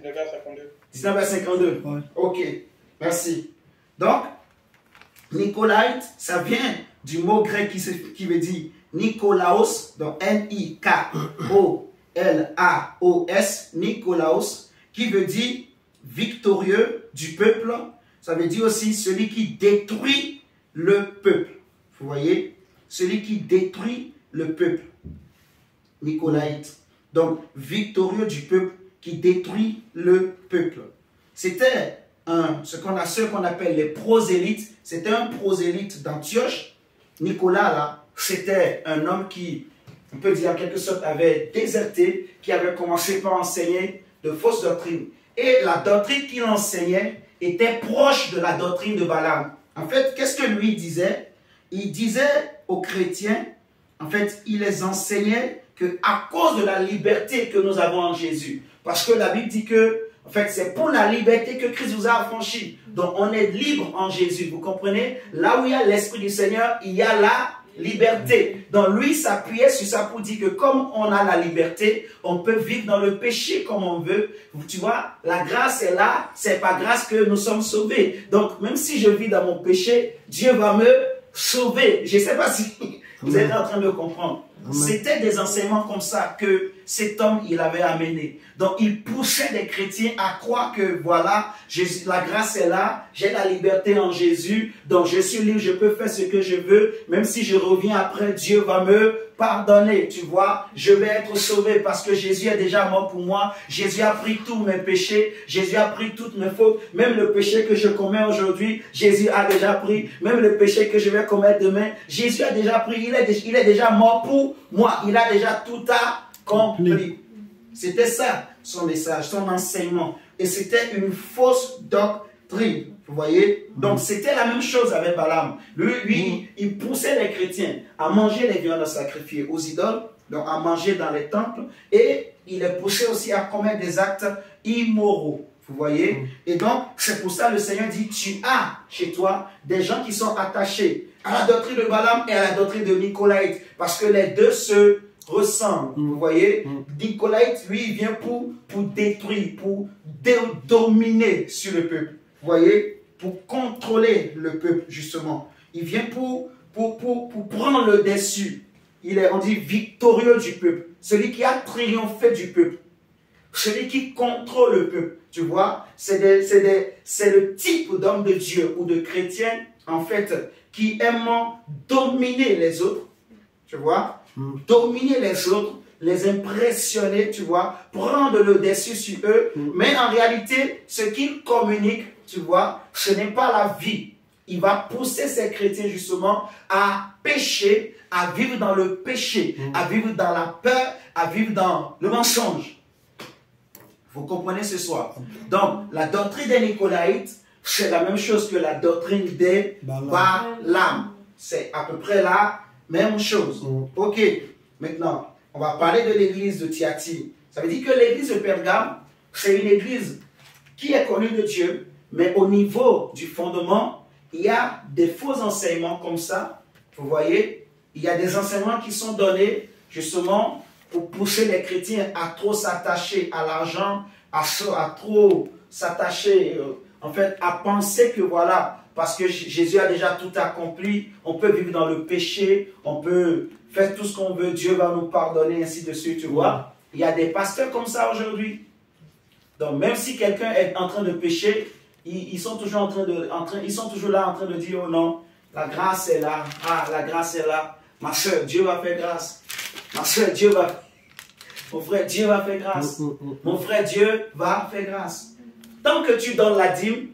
19h52. Ouais. Ok. Merci. Donc, Nicolaïte, ça vient du mot grec qui veut dire Nikolaos, donc N-I-K-O-L-A-O-S, Nikolaos, qui veut dire victorieux du peuple. Ça veut dire aussi celui qui détruit le peuple. Vous voyez? Celui qui détruit le peuple. Nicolaïte. Donc, victorieux du peuple qui détruit le peuple. C'était ce qu'on appelle les prosélytes. C'était un prosélyte d'Antioche. Nicolas, là, c'était un homme qui, on peut dire en quelque sorte, avait déserté, qui avait commencé par enseigner de fausses doctrines. Et la doctrine qu'il enseignait était proche de la doctrine de Balaam. En fait, qu'est-ce que lui disait? Il disait aux chrétiens, en fait, il les enseignait qu'à cause de la liberté que nous avons en Jésus, parce que la Bible dit que, en fait, c'est pour la liberté que Christ vous a affranchi. Donc, on est libre en Jésus, vous comprenez? Là où il y a l'Esprit du Seigneur, il y a la liberté. Donc lui s'appuyait sur ça pour dire que comme on a la liberté, on peut vivre dans le péché comme on veut. Tu vois, la grâce est là, c'est par grâce que nous sommes sauvés. Donc même si je vis dans mon péché, Dieu va me sauver. Je ne sais pas si vous êtes en train de comprendre. C'était des enseignements comme ça que cet homme, il avait amené. Donc, il poussait les chrétiens à croire que, voilà, Jésus, la grâce est là, j'ai la liberté en Jésus, donc je suis libre, je peux faire ce que je veux, même si je reviens après, Dieu va me pardonner, tu vois. Je vais être sauvé parce que Jésus est déjà mort pour moi. Jésus a pris tous mes péchés, Jésus a pris toutes mes fautes, même le péché que je commets aujourd'hui, Jésus a déjà pris, même le péché que je vais commettre demain, Jésus a déjà pris, il est déjà mort pour moi, il a déjà tout accompli. C'était ça, son message, son enseignement. Et c'était une fausse doctrine. Vous voyez? Donc, c'était la même chose avec Balaam. Lui, il poussait les chrétiens à manger les viandes sacrifiées aux idoles, donc à manger dans les temples, et il les poussait aussi à commettre des actes immoraux. Vous voyez? Et donc, c'est pour ça que le Seigneur dit, tu as chez toi des gens qui sont attachés à la doctrine de Balaam et à la doctrine de Nicolaïte, parce que les deux se ressemblent. Vous voyez? Nicolaïte, lui, il vient pour détruire, pour dominer sur le peuple. Vous voyez? Pour contrôler le peuple, justement. Il vient pour prendre le dessus. Il est, on dit, victorieux du peuple. Celui qui a triomphé du peuple. Celui qui contrôle le peuple. Tu vois? C'est le type d'homme de Dieu ou de chrétien, en fait, qui aime dominer les autres. Tu vois? Dominer les autres, les impressionner, tu vois, prendre le dessus sur eux. Mais en réalité, ce qu'il communique, tu vois, ce n'est pas la vie. Il va pousser ces chrétiens justement à pécher, à vivre dans le péché, à vivre dans la peur, à vivre dans le mensonge. Vous comprenez ce soir? Donc, la doctrine des Nicolaïtes, c'est la même chose que la doctrine des Balaam. C'est à peu près la même chose. Ok, maintenant, on va parler de l'église de Thyatire. Ça veut dire que l'église de Pergame, c'est une église qui est connue de Dieu, mais au niveau du fondement, il y a des faux enseignements comme ça. Vous voyez, il y a des enseignements qui sont donnés justement pour pousser les chrétiens à trop s'attacher à l'argent, à trop s'attacher, en fait, à penser que voilà, parce que Jésus a déjà tout accompli, on peut vivre dans le péché, on peut faire tout ce qu'on veut, Dieu va nous pardonner, ainsi de suite, tu vois. Il y a des pasteurs comme ça aujourd'hui. Donc, même si quelqu'un est en train de pécher, ils sont toujours là en train de dire, oh non, la grâce est là, ah, la grâce est là, ma soeur, Dieu va faire grâce, ma soeur, Dieu va, mon frère, Dieu va faire grâce, mon frère, Dieu va faire grâce. Tant que tu donnes la dîme,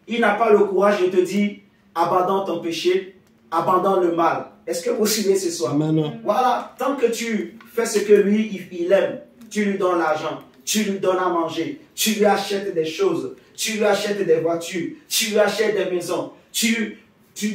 il n'a pas le courage de te dire, abandonne ton péché, abandonne le mal. Est-ce que vous suivez ce soir? Amen. Voilà, tant que tu fais ce que lui, il aime, tu lui donnes l'argent, tu lui donnes à manger, tu lui achètes des choses, tu lui achètes des voitures, tu lui achètes des maisons, tu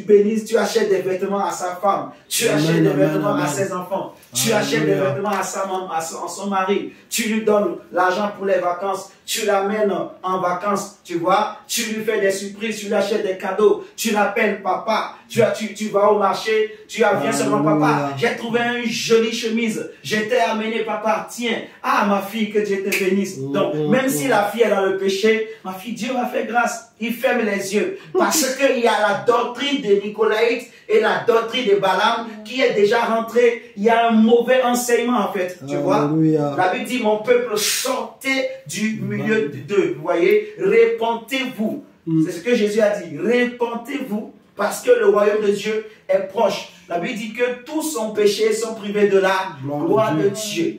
bénis, tu achètes des vêtements à sa femme, tu achètes des vêtements à ses enfants, tu achètes des vêtements à sa maman, à son mari, tu lui donnes l'argent pour les vacances, tu l'amènes en vacances, tu vois, tu lui fais des surprises, tu lui achètes des cadeaux, tu l'appelles papa, tu vas au marché, tu viens seulement papa, j'ai trouvé une jolie chemise, je t'ai amené papa, tiens, ah ma fille, que Dieu te bénisse. Donc, même si la fille est dans le péché, ma fille, Dieu va faire grâce. Il ferme les yeux parce qu'il y a la doctrine de Nicolaïte et la doctrine de Balaam qui est déjà rentrée. Il y a un mauvais enseignement en fait, tu vois. La Bible dit, mon peuple, sortez du milieu d'eux. Vous voyez, répentez-vous. C'est ce que Jésus a dit, répentez-vous parce que le royaume de Dieu est proche. La Bible dit que tous ont péché et sont privés de la gloire de Dieu.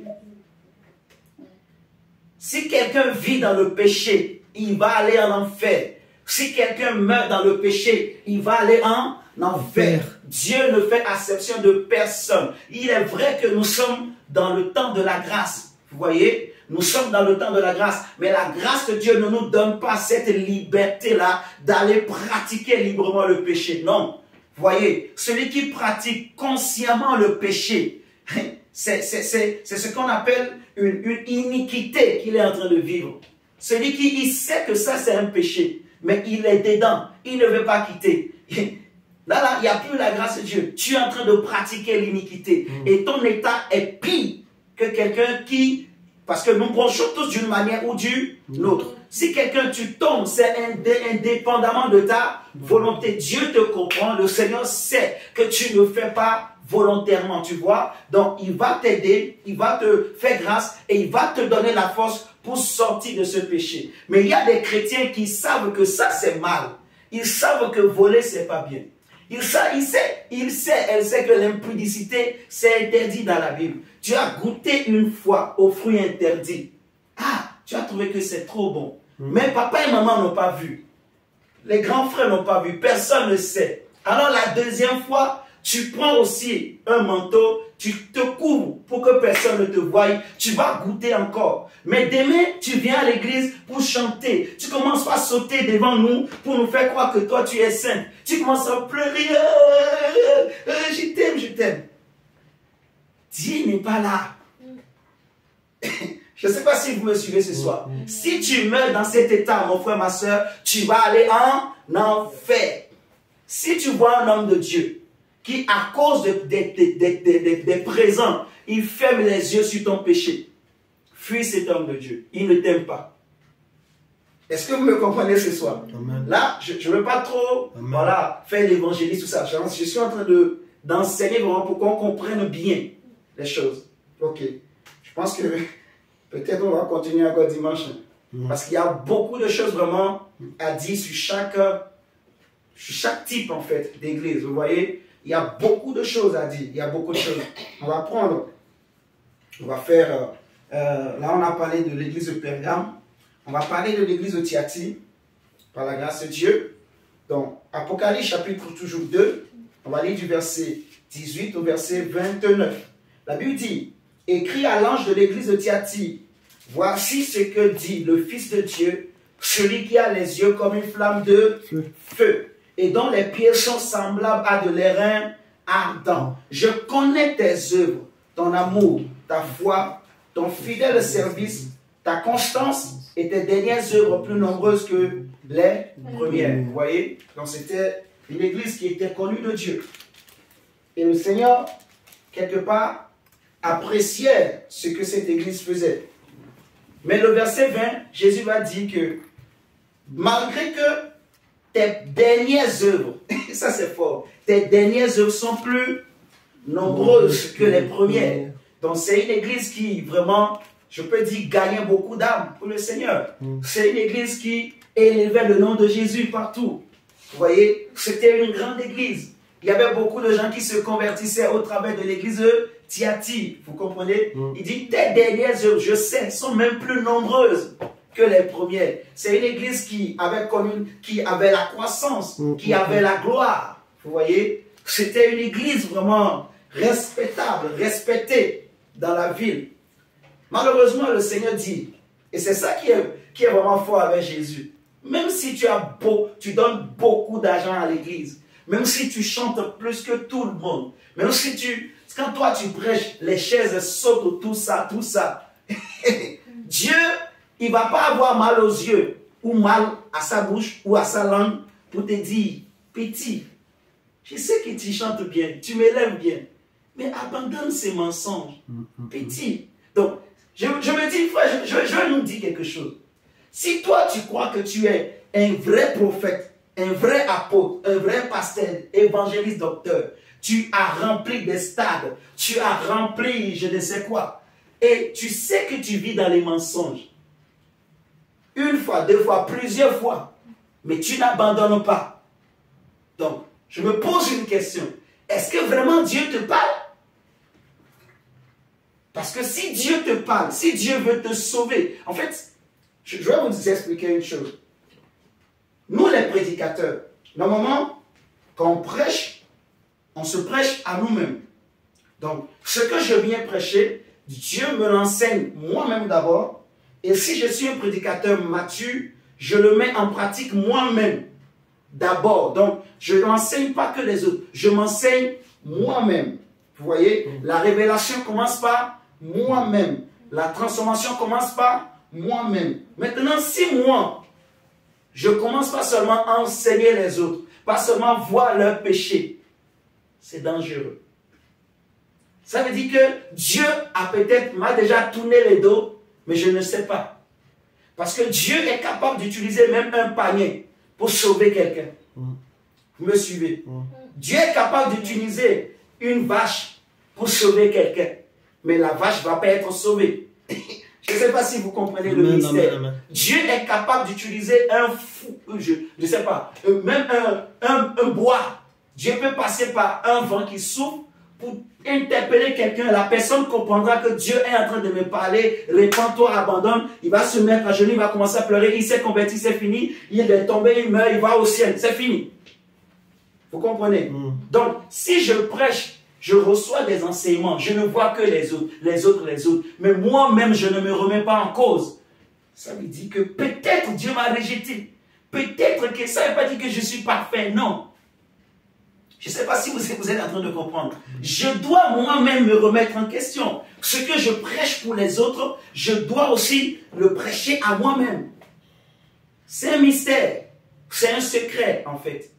Si quelqu'un vit dans le péché, il va aller en enfer. Si quelqu'un meurt dans le péché, il va aller en enfer. Dieu ne fait exception de personne. Il est vrai que nous sommes dans le temps de la grâce. Vous voyez, nous sommes dans le temps de la grâce. Mais la grâce de Dieu ne nous donne pas cette liberté-là d'aller pratiquer librement le péché. Non. Vous voyez, celui qui pratique consciemment le péché, c'est ce qu'on appelle une iniquité qu'il est en train de vivre. Celui qui il sait que ça c'est un péché, mais il est dedans, il ne veut pas quitter. Là, il n'y a plus la grâce de Dieu. Tu es en train de pratiquer l'iniquité. Et ton état est pire que quelqu'un qui... Parce que nous branchons tous d'une manière ou d'une autre. Si quelqu'un, tu tombes, c'est indépendamment de ta volonté. Dieu te comprend. Le Seigneur sait que tu ne fais pas volontairement, tu vois. Donc, il va t'aider, il va te faire grâce et il va te donner la force pour sortir de ce péché. Mais il y a des chrétiens qui savent que ça, c'est mal. Ils savent que voler, c'est pas bien. Elle sait que l'impudicité, c'est interdit dans la Bible. Tu as goûté une fois aux fruits interdits. Ah, tu as trouvé que c'est trop bon. Mais papa et maman n'ont pas vu. Les grands frères n'ont pas vu. Personne ne sait. Alors la deuxième fois, tu prends aussi un manteau, tu te couvres pour que personne ne te voie. Tu vas goûter encore. Mais demain, tu viens à l'église pour chanter. Tu commences à sauter devant nous pour nous faire croire que toi, tu es saint. Tu commences à pleurer. Je t'aime, je t'aime. Dieu n'est pas là. Je ne sais pas si vous me suivez ce soir. Si tu meurs dans cet état, mon frère, ma soeur, tu vas aller en enfer. Si tu vois un homme de Dieu qui, à cause des présents, il ferme les yeux sur ton péché, fuis cet homme de Dieu. Il ne t'aime pas. Est-ce que vous me comprenez ce soir? Amen. Là, je ne veux pas trop faire l'évangéliste, tout ça. Je suis en train d'enseigner vraiment pour qu'on comprenne bien les choses. Ok. Je pense que peut-être on va continuer encore dimanche. Parce qu'il y a beaucoup de choses vraiment à dire sur chaque type en fait d'église. Vous voyez, il y a beaucoup de choses à dire. Il y a beaucoup de choses. On va prendre, on va faire, là on a parlé de l'église de Pergame. On va parler de l'église de Thyatire, par la grâce de Dieu. Donc, Apocalypse chapitre toujours 2, on va lire du verset 18 au verset 29. La Bible dit, écrit à l'ange de l'église de Thyatire, voici ce que dit le Fils de Dieu, celui qui a les yeux comme une flamme de feu, et dont les pieds sont semblables à de l'airain ardent. Je connais tes œuvres, ton amour, ta foi, ton fidèle service, ta constance et tes dernières œuvres plus nombreuses que les premières. Vous voyez? Donc c'était une église qui était connue de Dieu. Et le Seigneur, quelque part, appréciait ce que cette église faisait. Mais le verset 20, Jésus va dire que malgré que tes dernières œuvres, ça c'est fort, tes dernières œuvres sont plus nombreuses que les premières. Donc c'est une église qui vraiment, je peux dire, gagnait beaucoup d'âmes pour le Seigneur. C'est une église qui élevait le nom de Jésus partout. Vous voyez, c'était une grande église. Il y avait beaucoup de gens qui se convertissaient au travers de l'église de Thyatire. Vous comprenez? Il dit, tes dernières œuvres, je sais, sont même plus nombreuses que les premières. C'est une église qui avait la croissance, qui avait la gloire. Vous voyez? C'était une église vraiment respectable, respectée dans la ville. Malheureusement, le Seigneur dit, et c'est ça qui est vraiment fort avec Jésus, même si tu donnes beaucoup d'argent à l'église, même si tu chantes plus que tout le monde, même si quand toi tu prêches, les chaises sautent, tout ça, Dieu, il ne va pas avoir mal aux yeux, ou mal à sa bouche, ou à sa langue, pour te dire, petit, je sais que tu chantes bien, tu m'élèves bien, mais abandonne ces mensonges, petit. Donc, je me dis, frère, je vais nous dire quelque chose. Si toi, tu crois que tu es un vrai prophète, un vrai apôtre, un vrai pasteur, évangéliste, docteur, tu as rempli des stades, tu as rempli je ne sais quoi, et tu sais que tu vis dans les mensonges, une fois, deux fois, plusieurs fois, mais tu n'abandonnes pas. Donc, je me pose une question. Est-ce que vraiment Dieu te parle? Parce que si Dieu te parle, si Dieu veut te sauver, en fait, je vais vous expliquer une chose. Nous, les prédicateurs, normalement, quand on prêche, on se prêche à nous-mêmes. Donc, ce que je viens prêcher, Dieu me l'enseigne moi-même d'abord. Et si je suis un prédicateur mature, je le mets en pratique moi-même d'abord. Donc, je n'enseigne pas que les autres, je m'enseigne moi-même. Vous voyez, la révélation commence par moi-même. La transformation commence par moi-même. Maintenant, si moi, je ne commence pas seulement à enseigner les autres, pas seulement voir leur péché. C'est dangereux. Ça veut dire que Dieu m'a déjà tourné les dos, mais je ne sais pas. Parce que Dieu est capable d'utiliser même un panier pour sauver quelqu'un. Vous me suivez? Dieu est capable d'utiliser une vache pour sauver quelqu'un. Mais la vache ne va pas être sauvée. Je ne sais pas si vous comprenez le mystère. Dieu est capable d'utiliser un fou, je ne sais pas, même un bois. Dieu peut passer par un vent qui souffle pour interpeller quelqu'un. La personne comprendra que Dieu est en train de me parler. Répands-toi, abandonne. Il va se mettre à genoux, il va commencer à pleurer. Il s'est converti, c'est fini. Il est tombé, il meurt, il va au ciel. C'est fini. Vous comprenez? Donc, si je prêche, je reçois des enseignements. Je ne vois que les autres. Mais moi-même, je ne me remets pas en cause. Ça veut dire que peut-être Dieu m'a rejeté. Peut-être que ça ne veut pas dire que je suis parfait. Non. Je ne sais pas si vous êtes en train de comprendre. Je dois moi-même me remettre en question. Ce que je prêche pour les autres, je dois aussi le prêcher à moi-même. C'est un mystère. C'est un secret, en fait,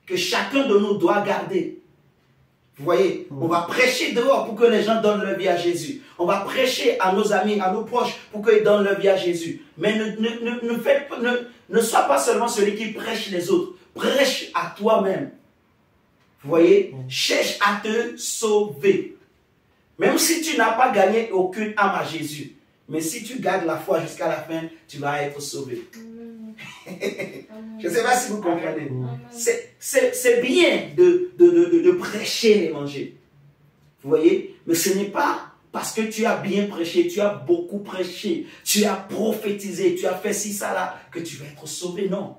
que chacun de nous doit garder. Vous voyez, on va prêcher dehors pour que les gens donnent leur vie à Jésus. On va prêcher à nos amis, à nos proches pour qu'ils donnent leur vie à Jésus. Mais ne sois pas seulement celui qui prêche les autres. Prêche à toi-même. Vous voyez, cherche à te sauver. Même si tu n'as pas gagné aucune âme à Jésus. Mais si tu gardes la foi jusqu'à la fin, tu vas être sauvé. Je ne sais pas si vous comprenez. C'est bien de prêcher l'évangile. Vous voyez? Mais ce n'est pas parce que tu as bien prêché, tu as beaucoup prêché, tu as prophétisé, tu as fait ci, ça, là, que tu vas être sauvé. Non.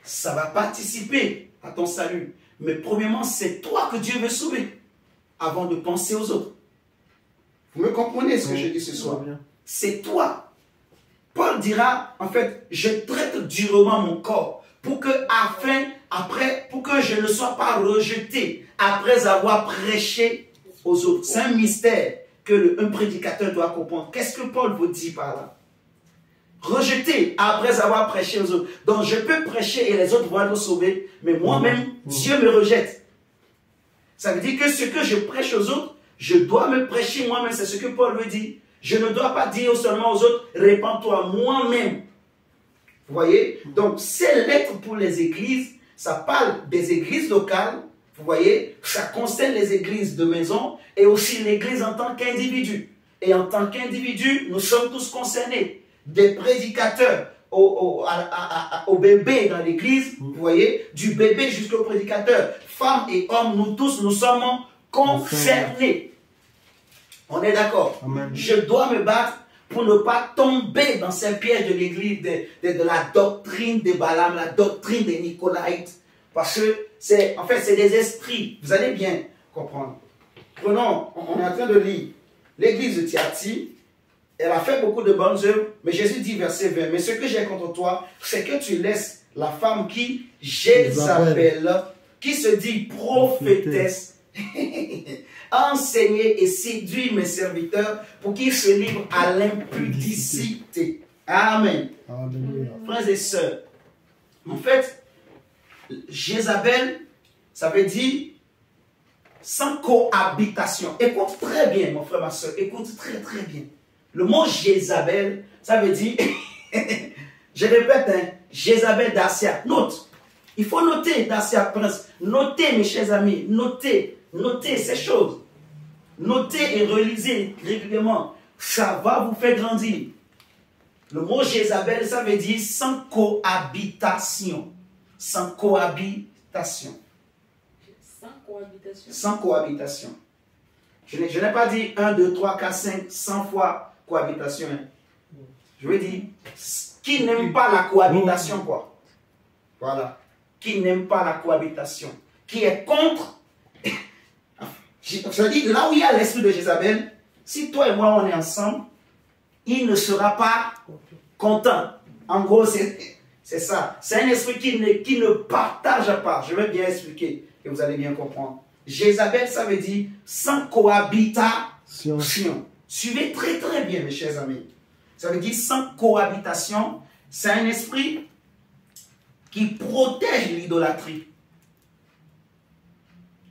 Ça va participer à ton salut. Mais premièrement, c'est toi que Dieu veut sauver avant de penser aux autres. Vous me comprenez ce que je dis ce soir? C'est toi. Paul dira, en fait, je traite durement mon corps pour que je ne sois pas rejeté après avoir prêché aux autres. C'est un mystère que un prédicateur doit comprendre. Qu'est-ce que Paul vous dit par là? Rejeté après avoir prêché aux autres. Donc je peux prêcher et les autres vont être sauvés, mais moi-même, Dieu me rejette. Ça veut dire que ce que je prêche aux autres, je dois me prêcher moi-même. C'est ce que Paul veut dire. Je ne dois pas dire seulement aux autres, répands-toi moi-même. Vous voyez? Donc, ces lettres pour les églises, ça parle des églises locales. Vous voyez? Ça concerne les églises de maison et aussi l'église en tant qu'individu. Et en tant qu'individu, nous sommes tous concernés. Des prédicateurs au bébé dans l'église, vous voyez? Du bébé jusqu'au prédicateur. Femmes et hommes, nous tous, nous sommes concernés. On est d'accord? Je dois me battre pour ne pas tomber dans ces pièges de l'église, de la doctrine de Balaam, la doctrine des Nicolaïtes. Parce que c'est des esprits. Vous allez bien comprendre. Prenons, on est en train de lire l'église de Thyatire. Elle a fait beaucoup de bonnes œuvres, mais Jésus dit verset 20, mais ce que j'ai contre toi, c'est que tu laisses la femme qui, Jézabel, qui se dit prophétesse, enseigner et séduire mes serviteurs pour qu'ils se livrent à l'impudicité. Amen. Alléluia. Frères et sœurs, en fait, Jézabel, ça veut dire sans cohabitation. Écoute très bien, mon frère, ma soeur, écoute très très bien. Le mot Jézabel, ça veut dire, je répète, Jézabel d'Assia. Note, il faut noter d'Assia Prince. Notez, mes chers amis, notez ces choses. Notez et relisez régulièrement. Ça va vous faire grandir. Le mot Jézabel, ça veut dire sans cohabitation. Sans cohabitation. Sans cohabitation. Sans cohabitation. Je n'ai pas dit 1, 2, 3, 4, 5, 100 fois cohabitation. Je veux dire, qui n'aime pas la cohabitation, quoi. Voilà. Qui n'aime pas la cohabitation. Qui est contre. Ça dit, là où il y a l'esprit de Jézabel, si toi et moi on est ensemble, il ne sera pas content. En gros, c'est ça. C'est un esprit qui ne partage pas. Je vais bien expliquer et vous allez bien comprendre. Jézabel, ça veut dire sans cohabitation. Suivez très très bien, mes chers amis. Ça veut dire sans cohabitation. C'est un esprit qui protège l'idolâtrie.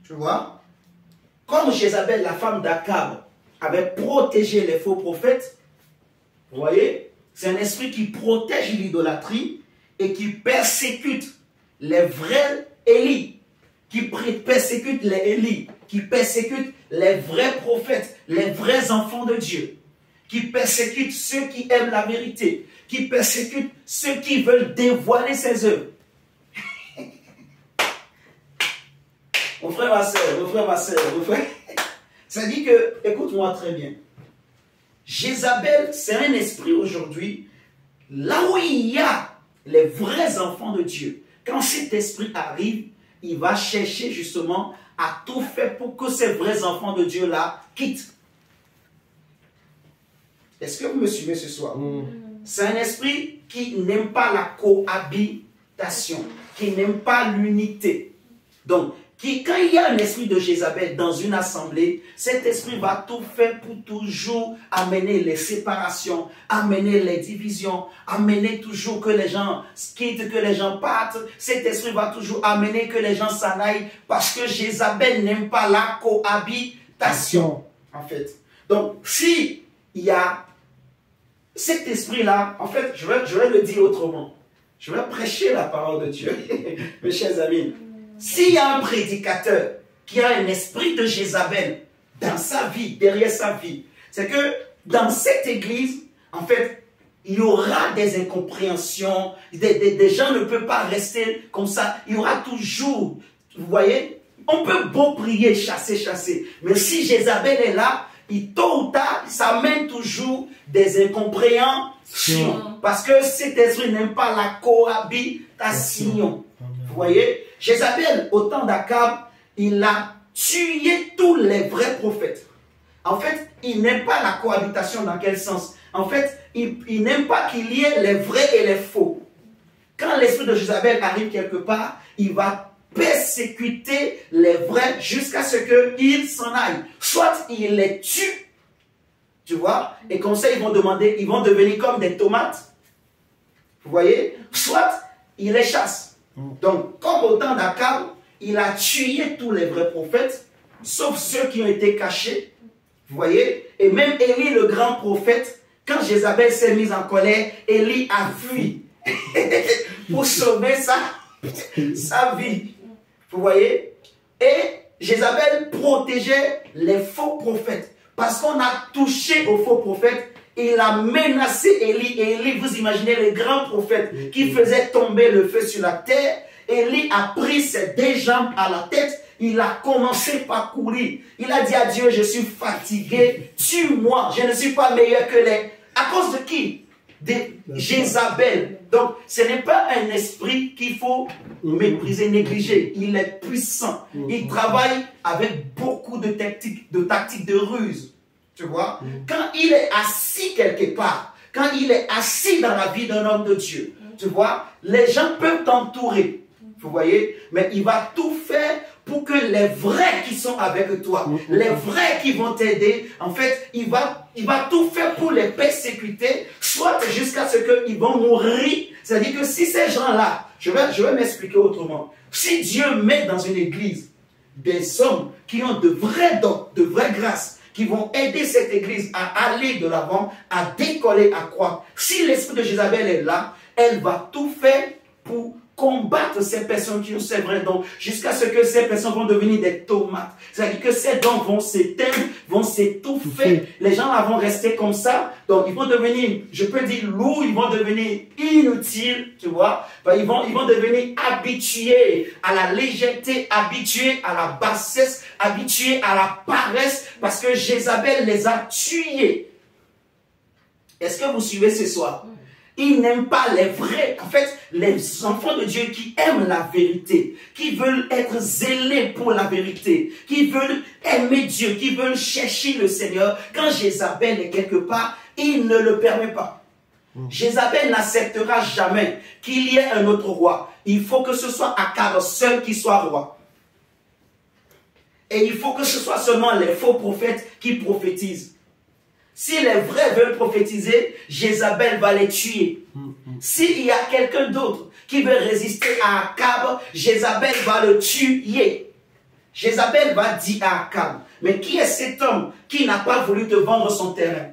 Tu vois? Comme Jézabel, la femme d'Akab, avait protégé les faux prophètes, vous voyez, c'est un esprit qui protège l'idolâtrie et qui persécute les vrais Élie, qui persécute les Élie, qui persécute les vrais prophètes, les vrais enfants de Dieu, qui persécute ceux qui aiment la vérité, qui persécute ceux qui veulent dévoiler ses œuvres. Mon frère, ma soeur, mon frère, ça dit que, écoute-moi très bien, Jézabel, c'est un esprit aujourd'hui, là où il y a les vrais enfants de Dieu, quand cet esprit arrive, il va chercher justement à tout faire pour que ces vrais enfants de Dieu-là quittent. Est-ce que vous me suivez ce soir? C'est un esprit qui n'aime pas la cohabitation, qui n'aime pas l'unité. Donc, quand il y a un esprit de Jézabel dans une assemblée, cet esprit va tout faire pour toujours amener les séparations, amener les divisions, amener toujours que les gens quittent, que les gens partent. Cet esprit va toujours amener que les gens s'en aillent parce que Jézabel n'aime pas la cohabitation, en fait. Donc, si il y a cet esprit-là, en fait, je vais le dire autrement. Je vais prêcher la parole de Dieu, mes chers amis. S'il y a un prédicateur qui a un esprit de Jézabel dans sa vie, derrière sa vie, c'est que dans cette église, en fait, il y aura des incompréhensions, des gens ne peuvent pas rester comme ça, il y aura toujours, vous voyez, on peut beau prier, chasser, mais si Jézabel est là, tôt ou tard, ça mène toujours des incompréhensions, parce que cet esprit n'aime pas la cohabitation. Vous voyez, Jézabel, au temps d'Akab, il a tué tous les vrais prophètes. En fait, il n'aime pas la cohabitation dans quel sens? En fait, il n'aime pas qu'il y ait les vrais et les faux. Quand l'esprit de Jézabel arrive quelque part, il va persécuter les vrais jusqu'à ce qu'ils s'en aillent. Soit il les tue, tu vois, et comme ça ils vont devenir comme des tomates. Vous voyez? Soit il les chasse. Donc, comme au temps d'Akab, il a tué tous les vrais prophètes, sauf ceux qui ont été cachés. Vous voyez? Et même Élie, le grand prophète, quand Jézabel s'est mise en colère, Élie a fui pour sauver sa vie. Vous voyez? Et Jézabel protégeait les faux prophètes. Parce qu'on a touché aux faux prophètes, il a menacé Élie. Et Élie, vous imaginez les grands prophètes qui faisaient tomber le feu sur la terre. Élie a pris ses 2 jambes à la tête. Il a commencé par courir. Il a dit à Dieu, je suis fatigué. Tue-moi. Je ne suis pas meilleur que les... À cause de qui? De Jézabel. Donc, ce n'est pas un esprit qu'il faut mépriser, négliger. Il est puissant. Il travaille avec beaucoup de tactiques, de ruses. Tu vois? Quand il est assis quelque part, quand il est assis dans la vie d'un homme de Dieu, tu vois, les gens peuvent t'entourer. Vous voyez? Mais il va tout faire pour que les vrais qui sont avec toi, les vrais qui vont t'aider, en fait, il va tout faire pour les persécuter, soit jusqu'à ce qu'ils vont mourir. C'est-à-dire que si ces gens-là, je vais m'expliquer autrement. Si Dieu met dans une église des hommes qui ont de vrais dons, de vraies grâces, qui vont aider cette église à aller de l'avant, à décoller, à croître. Si l'esprit de Jézabel est là, elle va tout faire pour combattre ces personnes qui ont ces vrais dons, jusqu'à ce que ces personnes vont devenir des tomates. C'est-à-dire que ces dons vont s'éteindre, vont s'étouffer. Les gens là vont rester comme ça. Donc ils vont devenir, je peux dire lourds, ils vont devenir inutiles, tu vois. Ils vont devenir habitués à la légèreté, habitués à la bassesse, habitués à la paresse, parce que Jézabel les a tués. Est-ce que vous suivez ce soir? Ils n'aiment pas les vrais. En fait, les enfants de Dieu qui aiment la vérité, qui veulent être zélés pour la vérité, qui veulent aimer Dieu, qui veulent chercher le Seigneur, quand Jézabel est quelque part, il ne le permet pas. Jézabel n'acceptera jamais qu'il y ait un autre roi. Il faut que ce soit Akab seul qui soit roi. Et il faut que ce soit seulement les faux prophètes qui prophétisent. Si les vrais veulent prophétiser, Jézabel va les tuer. S'il y a quelqu'un d'autre qui veut résister à Akab, Jézabel va le tuer. Jézabel va dire à Akab, mais qui est cet homme qui n'a pas voulu te vendre son terrain?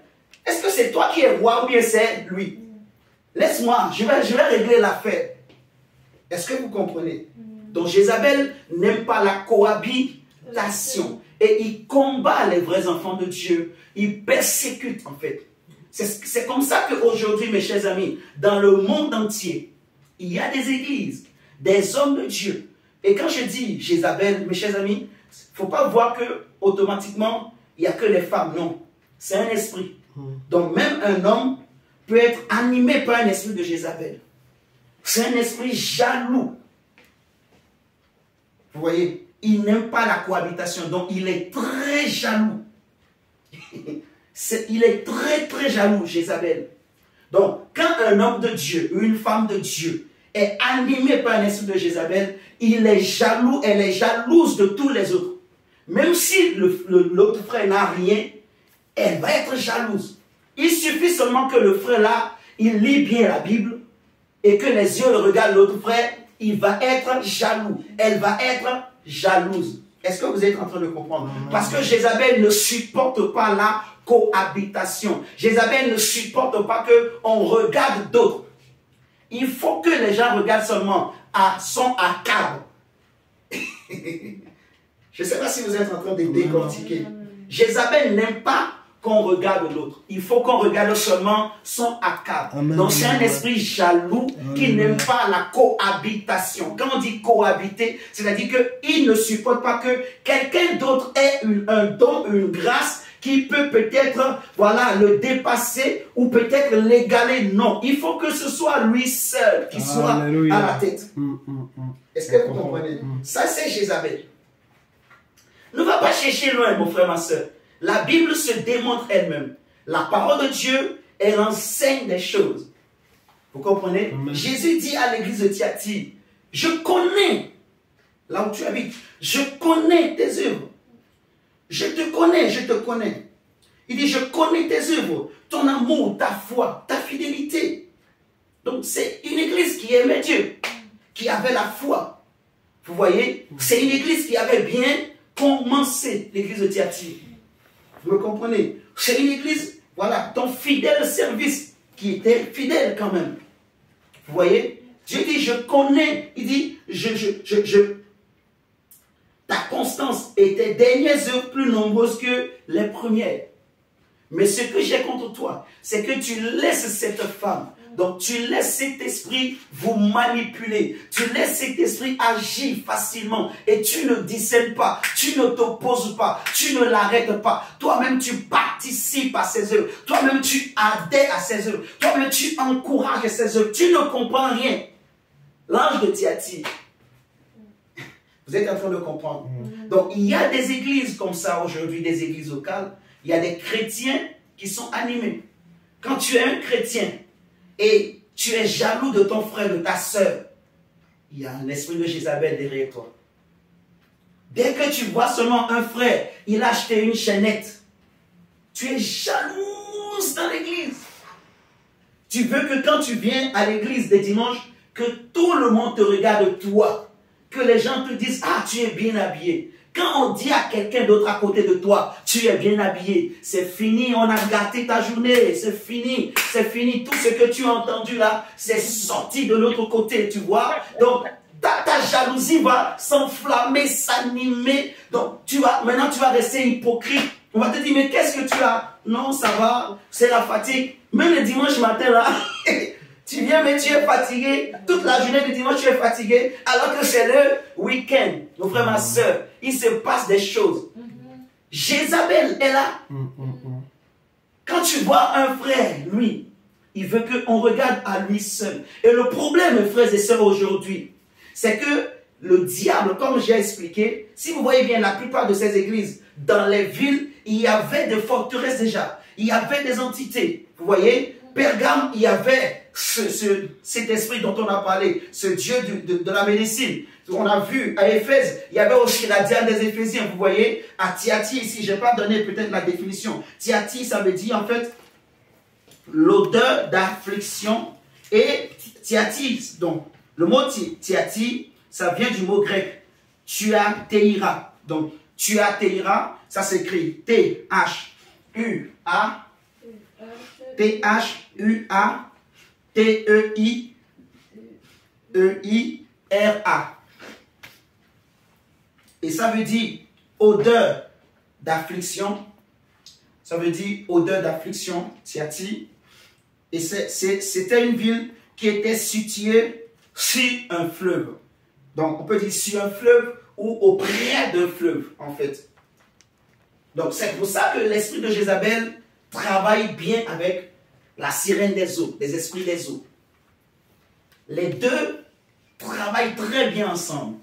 Est-ce que c'est toi qui es roi ou bien c'est lui? Laisse-moi, je vais régler l'affaire. Est-ce que vous comprenez? Donc Jézabel n'aime pas la cohabitation. Et il combat les vrais enfants de Dieu. Il persécute en fait. C'est comme ça qu'aujourd'hui, mes chers amis, dans le monde entier, il y a des églises, des hommes de Dieu. Et quand je dis Jézabel, mes chers amis, il ne faut pas voir que automatiquement, il n'y a que les femmes. Non, c'est un esprit. Donc même un homme peut être animé par un esprit de Jézabel. C'est un esprit jaloux. Vous voyez, il n'aime pas la cohabitation, donc il est très jaloux. Il est très très jaloux, Jézabel. Donc, quand un homme de Dieu ou une femme de Dieu est animé par un esprit de Jézabel, il est jaloux, elle est jalouse de tous les autres. Même si l'autre frère n'a rien, elle va être jalouse. Il suffit seulement que le frère là, il lit bien la Bible et que les yeux regardent l'autre frère, il va être jaloux. Elle va être jalouse. Est-ce que vous êtes en train de comprendre? Parce que Jézabel ne supporte pas la cohabitation. Jézabel ne supporte pas qu'on regarde d'autres. Il faut que les gens regardent seulement à son Akab. Je ne sais pas si vous êtes en train de décortiquer. Jézabel n'aime pas qu'on regarde l'autre. Il faut qu'on regarde seulement son Akab. Donc c'est un esprit jaloux qui n'aime pas la cohabitation. Quand on dit cohabiter, c'est-à-dire qu'il ne supporte pas que quelqu'un d'autre ait un don, une grâce qui peut peut-être, voilà, le dépasser ou peut-être l'égaler. Non, il faut que ce soit lui seul qui soit à la tête. Est-ce que vous comprenez? Ça, c'est Jézabel. Ne va pas chercher loin, mon frère, ma soeur. La Bible se démontre elle-même. La parole de Dieu, elle enseigne des choses. Vous comprenez? Jésus dit à l'église de Thyatire, je connais, là où tu habites, je connais tes œuvres. Je te connais, je te connais. Il dit, je connais tes œuvres, ton amour, ta foi, ta fidélité. Donc c'est une église qui aimait Dieu, qui avait la foi. Vous voyez? C'est une église qui avait bien commencé, l'église de Thyatire. Vous me comprenez? C'est une église, voilà, ton fidèle service, qui était fidèle quand même. Vous voyez? Dieu dit, je connais. Il dit, ta constance et tes dernières œuvres plus nombreuses que les premières. Mais ce que j'ai contre toi, c'est que tu laisses cette femme. Donc tu laisses cet esprit vous manipuler. Tu laisses cet esprit agir facilement. Et tu ne discèles pas. Tu ne t'opposes pas. Tu ne l'arrêtes pas. Toi-même tu participes à ses œuvres. Toi-même tu adhères à ses œuvres. Toi-même tu encourages ses œuvres. Tu ne comprends rien. L'ange de Thyatire. Vous êtes en train de comprendre. Donc il y a des églises comme ça aujourd'hui, des églises locales. Il y a des chrétiens qui sont animés. Quand tu es un chrétien, et tu es jaloux de ton frère, de ta soeur, il y a un esprit de Jézabel derrière toi. Dès que tu vois seulement un frère, il a acheté une chaînette, tu es jalouse dans l'église. Tu veux que quand tu viens à l'église des dimanches, que tout le monde te regarde toi, que les gens te disent, ah, tu es bien habillé. Quand on dit à quelqu'un d'autre à côté de toi, tu es bien habillé, c'est fini, on a gâté ta journée, c'est fini, tout ce que tu as entendu là, c'est sorti de l'autre côté, tu vois. Donc, ta jalousie va s'enflammer, s'animer. Donc, maintenant tu vas rester hypocrite. On va te dire, mais qu'est-ce que tu as? Non, ça va, c'est la fatigue. Même le dimanche matin là, tu viens, mais tu es fatigué. Toute la journée du dimanche, tu es fatigué. Alors que c'est le week-end. Mon frère, ma soeur, il se passe des choses. Jézabel est là. Quand tu vois un frère, lui, il veut qu'on regarde à lui seul. Et le problème, frères et sœurs, aujourd'hui, c'est que le diable, comme j'ai expliqué, si vous voyez bien la plupart de ces églises, dans les villes, il y avait des forteresses déjà. Il y avait des entités. Vous voyez? Pergame, il y avait cet esprit dont on a parlé, ce Dieu de la médecine. On a vu à Éphèse, il y avait aussi la Diane des Éphésiens. Vous voyez, à Thyatire, ici, je n'ai pas donné peut-être la définition. Thyatire, ça veut dire en fait l'odeur d'affliction. Et Thyatire, donc le mot Thyatire, ça vient du mot grec Thuateira. Donc Thuateira, ça s'écrit T-H-U-A. T-H-U-A-T-E-I-E-I-R-A. Et ça veut dire odeur d'affliction. Ça veut dire odeur d'affliction, Thyatire. Et c'était une ville qui était située sur un fleuve. Donc on peut dire sur un fleuve ou auprès d'un fleuve, en fait. Donc c'est pour ça que l'esprit de Jézabel travaille bien avec la sirène des eaux, les esprits des eaux. Les deux travaillent très bien ensemble.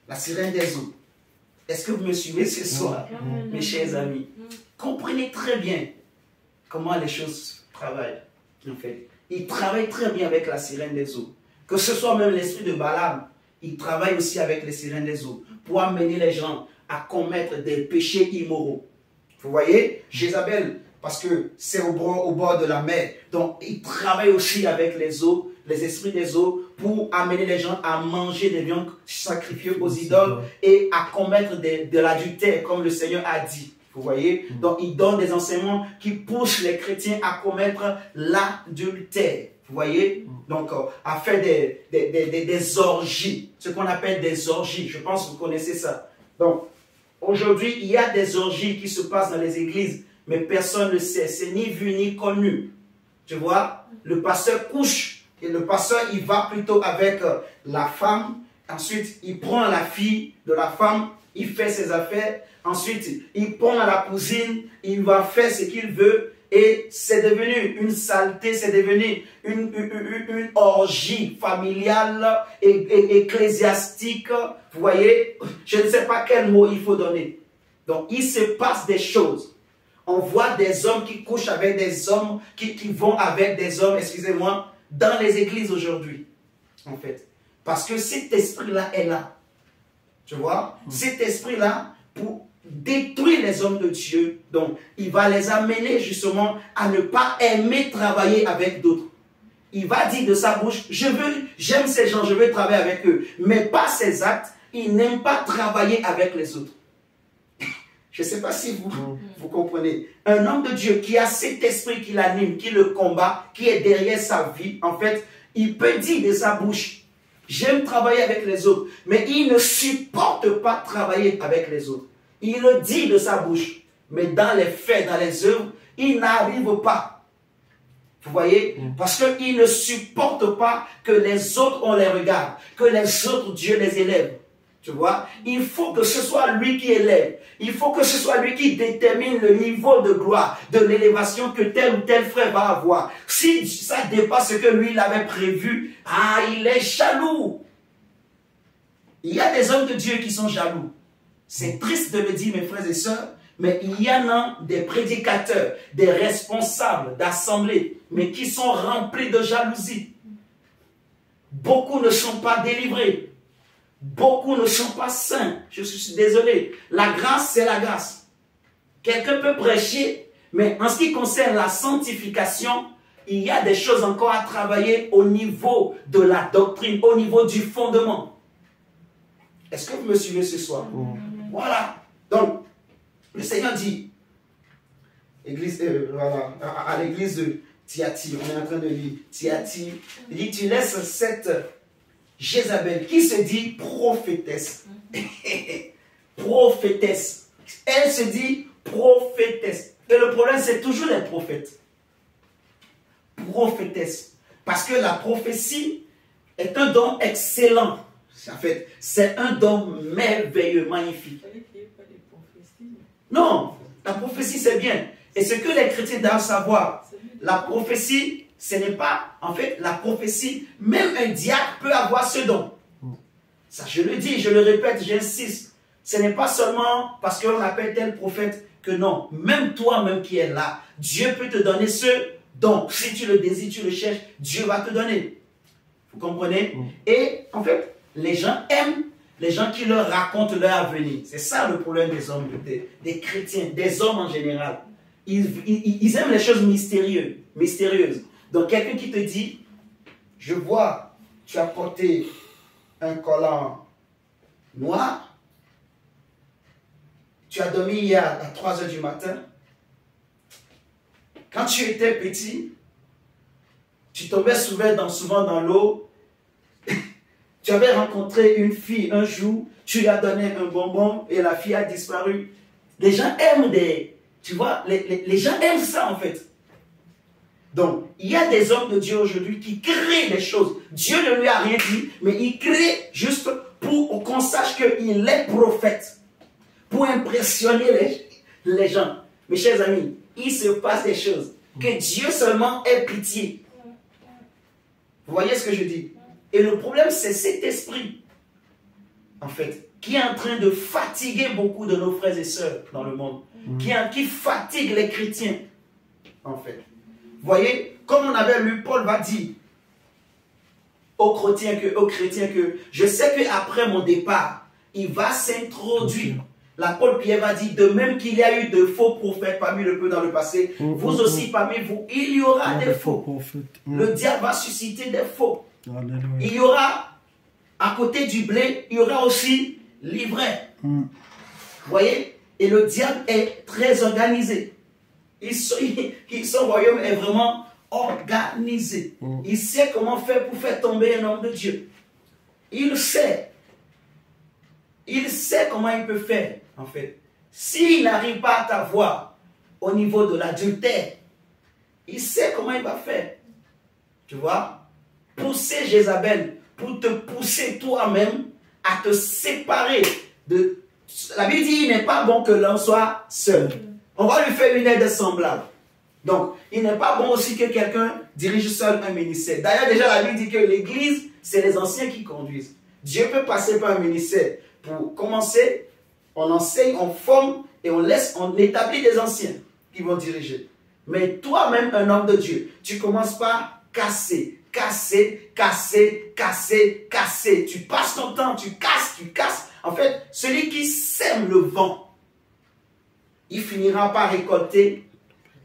La sirène des eaux. Est-ce que vous me suivez ce soir, mes chers amis? Comprenez très bien comment les choses travaillent, en fait. Ils travaillent très bien avec la sirène des eaux. Que ce soit même l'esprit de Balaam, il travaille aussi avec les sirènes des eaux pour amener les gens à commettre des péchés immoraux. Vous voyez, Jézabel, parce que c'est au bord de la mer, donc il travaille aussi avec les eaux, les esprits des eaux, pour amener les gens à manger des viandes sacrifiées aux idoles et à commettre de l'adultère, comme le Seigneur a dit. Vous voyez, donc il donne des enseignements qui poussent les chrétiens à commettre l'adultère. Vous voyez, donc à faire des orgies, ce qu'on appelle des orgies. Je pense que vous connaissez ça. Donc aujourd'hui, il y a des orgies qui se passent dans les églises, mais personne ne le sait. C'est ni vu ni connu. Tu vois, le pasteur couche et le pasteur, il va plutôt avec la femme. Ensuite, il prend la fille de la femme, il fait ses affaires. Ensuite, il prend la cousine, il va faire ce qu'il veut. Et c'est devenu une saleté, c'est devenu une orgie familiale et ecclésiastique. Vous voyez, je ne sais pas quel mot il faut donner. Donc, il se passe des choses. On voit des hommes qui couchent avec des hommes, qui vont avec des hommes, excusez-moi, dans les églises aujourd'hui, en fait. Parce que cet esprit-là est là. Tu vois, cet esprit-là, pour détruire les hommes de Dieu, donc il va les amener justement à ne pas aimer travailler avec d'autres. Il va dire de sa bouche, j'aime ces gens, je veux travailler avec eux, mais pas ses actes, il n'aime pas travailler avec les autres. Je ne sais pas si vous comprenez. Un homme de Dieu qui a cet esprit qui l'anime, qui le combat, qui est derrière sa vie, en fait, il peut dire de sa bouche, j'aime travailler avec les autres, mais il ne supporte pas travailler avec les autres. Il le dit de sa bouche, mais dans les faits, dans les œuvres, il n'arrive pas. Vous voyez? Parce qu'il ne supporte pas que les autres, on les regarde, que les autres, Dieu les élève. Tu vois? Il faut que ce soit lui qui élève. Il faut que ce soit lui qui détermine le niveau de gloire, de l'élévation que tel ou tel frère va avoir. Si ça dépasse ce que lui, il avait prévu, il est jaloux. Il y a des hommes de Dieu qui sont jaloux. C'est triste de le dire, mes frères et sœurs, mais il y en a des prédicateurs, des responsables d'assemblées, mais qui sont remplis de jalousie. Beaucoup ne sont pas délivrés. Beaucoup ne sont pas saints. Je suis désolé. La grâce, c'est la grâce. Quelqu'un peut prêcher, mais en ce qui concerne la sanctification, il y a des choses encore à travailler au niveau de la doctrine, au niveau du fondement. Est-ce que vous me suivez ce soir? Voilà. Donc, le Seigneur dit, voilà, à l'église de Thyatire, on est en train de lire Thyatire, il dit, tu laisses cette Jézabel qui se dit prophétesse. Prophétesse. Elle se dit prophétesse. Et le problème, c'est toujours les prophètes. Prophétesse. Parce que la prophétie est un don excellent. En fait, c'est un don merveilleux, magnifique. Non, la prophétie, c'est bien. Et ce que les chrétiens doivent savoir, la prophétie, ce n'est pas, en fait, la prophétie, même un diacre peut avoir ce don. Ça, je le dis, je le répète, j'insiste. Ce n'est pas seulement parce qu'on appelle tel prophète que non. Même toi-même qui es là, Dieu peut te donner ce Donc, si tu le désires, tu le cherches, Dieu va te donner. Vous comprenez? Et en fait, les gens aiment les gens qui leur racontent leur avenir. C'est ça le problème des hommes, des chrétiens, des hommes en général. Ils aiment les choses mystérieuses. Donc, quelqu'un qui te dit, je vois, tu as porté un collant noir, tu as dormi hier à 3 h du matin. Quand tu étais petit, tu tombais souvent dans l'eau. Tu avais rencontré une fille un jour, tu lui as donné un bonbon et la fille a disparu. Les gens aiment tu vois, les gens aiment ça en fait. Donc, il y a des hommes de Dieu aujourd'hui qui créent des choses. Dieu ne lui a rien dit, mais il crée juste pour qu'on sache qu'il est prophète. Pour impressionner les gens. Mes chers amis, il se passe des choses. Que Dieu seulement ait pitié. Vous voyez ce que je dis? Et le problème, c'est cet esprit, en fait, qui est en train de fatiguer beaucoup de nos frères et sœurs dans le monde. Qui fatigue les chrétiens, en fait. Vous voyez, comme on avait lu, Paul va dire aux chrétiens que je sais qu'après mon départ, il va s'introduire. L'apôtre Pierre va dire, de même qu'il y a eu de faux prophètes parmi le peuple dans le passé, vous aussi parmi vous, il y aura des faux prophètes. Le diable va susciter des faux. Il y aura, à côté du blé, il y aura aussi l'ivraie. Vous voyez? Et le diable est très organisé. Son royaume est vraiment organisé. Il sait comment faire pour faire tomber un homme de Dieu. Il sait. Il sait comment il peut faire, en fait. S'il n'arrive pas à t'avoir au niveau de l'adultère, il sait comment il va faire. Tu vois? Pousser Jézabel pour te pousser toi-même à te séparer de... La Bible dit, il n'est pas bon que l'homme soit seul. On va lui faire une aide semblable. Donc, il n'est pas bon aussi que quelqu'un dirige seul un ministère. D'ailleurs, déjà, la Bible dit que l'église, c'est les anciens qui conduisent. Dieu peut passer par un ministère. Pour commencer, on enseigne, on forme et on établit des anciens qui vont diriger. Mais toi-même, un homme de Dieu, tu commences par casser. Tu passes ton temps, tu casses. En fait, celui qui sème le vent, il finira par récolter.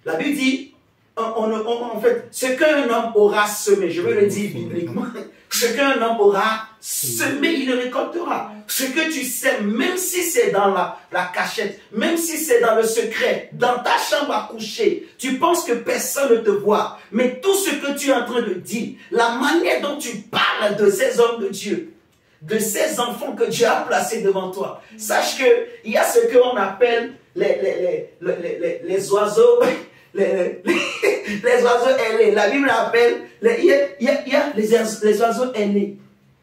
La Bible dit, en fait, ce qu'un homme aura semé, je veux le dire bibliquement, ce qu'un homme aura semé, il le récoltera. Ce que tu sèmes, même si c'est dans la cachette, même si c'est dans le secret, dans ta chambre à coucher, tu penses que personne ne te voit. Mais tout ce que tu es en train de dire, la manière dont tu parles de ces hommes de Dieu, de ces enfants que Dieu a placés devant toi, sache qu'il y a ce qu'on appelle les oiseaux, les oiseaux ailés. La Bible appelle, il y a les oiseaux ailés.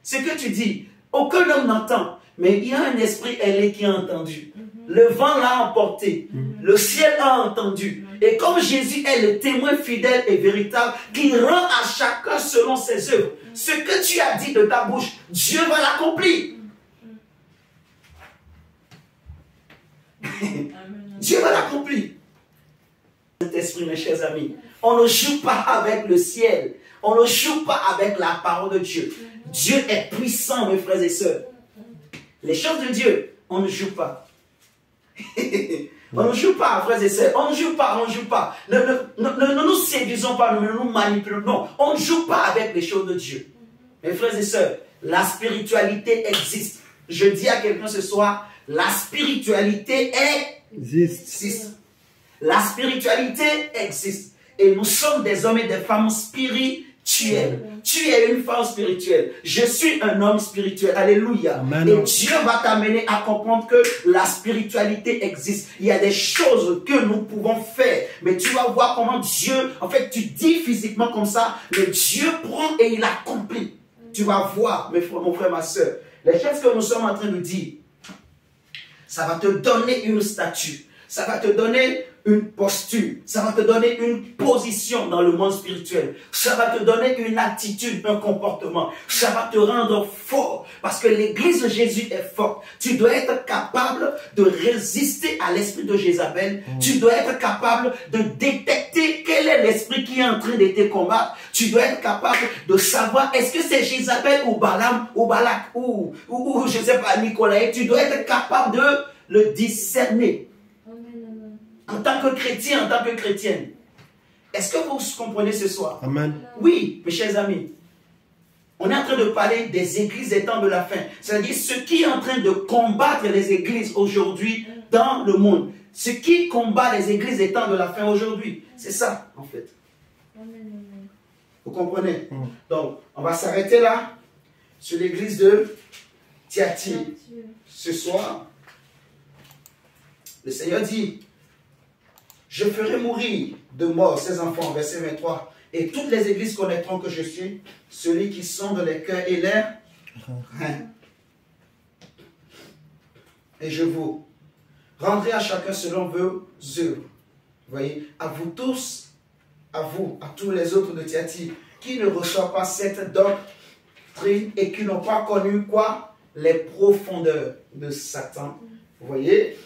Ce que tu dis, aucun homme n'entend, mais il y a un esprit ailé qui a entendu. Le vent l'a emporté, le ciel a entendu. Et comme Jésus est le témoin fidèle et véritable, qui rend à chacun selon ses œuvres, ce que tu as dit de ta bouche, Dieu va l'accomplir. Dieu va l'accomplir. Cet esprit, mes chers amis, on ne joue pas avec le ciel. On ne joue pas avec la parole de Dieu. Dieu est puissant, mes frères et sœurs. Les choses de Dieu, on ne joue pas. On ne joue pas, frères et sœurs. On ne joue pas. Ne nous séduisons pas, ne nous manipulons. Non, on ne joue pas avec les choses de Dieu. Mes frères et sœurs, la spiritualité existe. Je dis à quelqu'un ce soir, la spiritualité existe. La spiritualité existe. Et nous sommes des hommes et des femmes spirituels. Tu es une femme spirituelle. Je suis un homme spirituel. Alléluia. Amen. Et Dieu va t'amener à comprendre que la spiritualité existe. Il y a des choses que nous pouvons faire. Mais tu vas voir comment Dieu, en fait, tu dis physiquement comme ça, mais Dieu prend et il accomplit. Tu vas voir, mon frère, ma soeur, les choses que nous sommes en train de dire, ça va te donner une statue. Ça va te donner une posture. Ça va te donner une position dans le monde spirituel. Ça va te donner une attitude, un comportement. Ça va te rendre fort. Parce que l'église de Jésus est forte. Tu dois être capable de résister à l'esprit de Jézabel. Tu dois être capable de détecter quel est l'esprit qui est en train de te combattre, tu dois être capable de savoir est-ce que c'est Jézabel ou Balaam ou Balak ou je ne sais pas, Nicolas. Tu dois être capable de le discerner. En tant que chrétien, en tant que chrétienne. Est-ce que vous comprenez ce soir? Amen. Oui, mes chers amis. On est en train de parler des églises des temps de la fin. C'est-à-dire ce qui est en train de combattre les églises aujourd'hui dans le monde. Ce qui combat les églises des temps de la fin aujourd'hui. C'est ça, en fait. Vous comprenez? Donc, on va s'arrêter là, sur l'église de Thyatire. Ce soir, le Seigneur dit, je ferai mourir de mort ces enfants, verset 23. Et toutes les églises connaîtront que je suis celui qui sonde les cœurs et les reins. Et je vous rendrai à chacun selon vos œuvres. Vous voyez, à vous tous, à vous, à tous les autres de Thyatire, qui ne reçoivent pas cette doctrine et qui n'ont pas connu quoi? Les profondeurs de Satan. Vous voyez?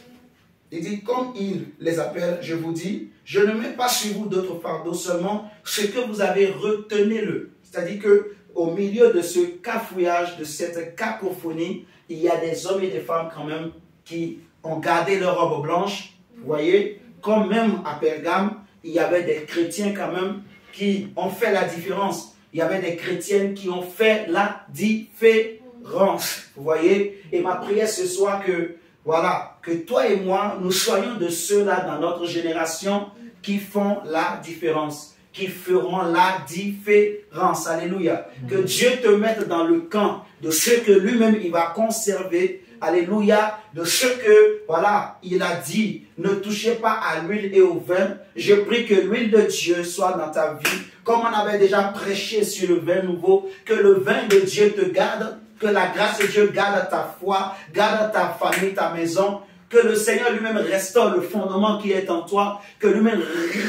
Il dit, comme il les appelle, je vous dis, je ne mets pas sur vous d'autres fardeaux, seulement ce que vous avez, retenez-le. C'est-à-dire que au milieu de ce cafouillage, de cette cacophonie, il y a des hommes et des femmes quand même qui ont gardé leur robe blanche. Vous voyez, comme même à Pergame, il y avait des chrétiens quand même qui ont fait la différence. Il y avait des chrétiennes qui ont fait la différence. Vous voyez, et ma prière ce soir que voilà, que toi et moi, nous soyons de ceux-là dans notre génération qui font la différence, qui feront la différence. Alléluia. Que Dieu te mette dans le camp de ceux que lui-même il va conserver. Alléluia. De ce que, voilà, il a dit, ne touchez pas à l'huile et au vin. Je prie que l'huile de Dieu soit dans ta vie. Comme on avait déjà prêché sur le vin nouveau, que le vin de Dieu te garde. Que la grâce de Dieu garde ta foi, garde ta famille, ta maison. Que le Seigneur lui-même restaure le fondement qui est en toi. Que lui-même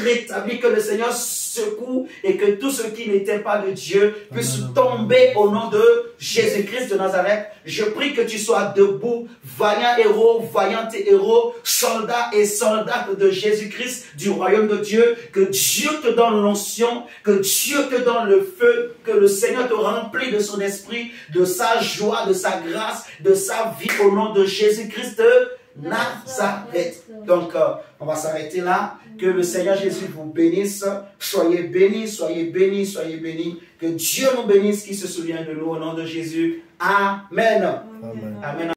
rétablit, que le Seigneur secoue et que tout ce qui n'était pas de Dieu puisse tomber au nom de Jésus-Christ de Nazareth. Je prie que tu sois debout, vaillant héros, vaillante héros, soldat et soldate de Jésus-Christ du royaume de Dieu. Que Dieu te donne l'onction, que Dieu te donne le feu, que le Seigneur te remplit de son esprit, de sa joie, de sa grâce, de sa vie au nom de Jésus-Christ Nazareth. Donc, on va s'arrêter là. Que le Seigneur Jésus vous bénisse. Soyez bénis, soyez bénis, soyez bénis. Que Dieu nous bénisse, qui se souvient de nous au nom de Jésus. Amen. Amen. Amen.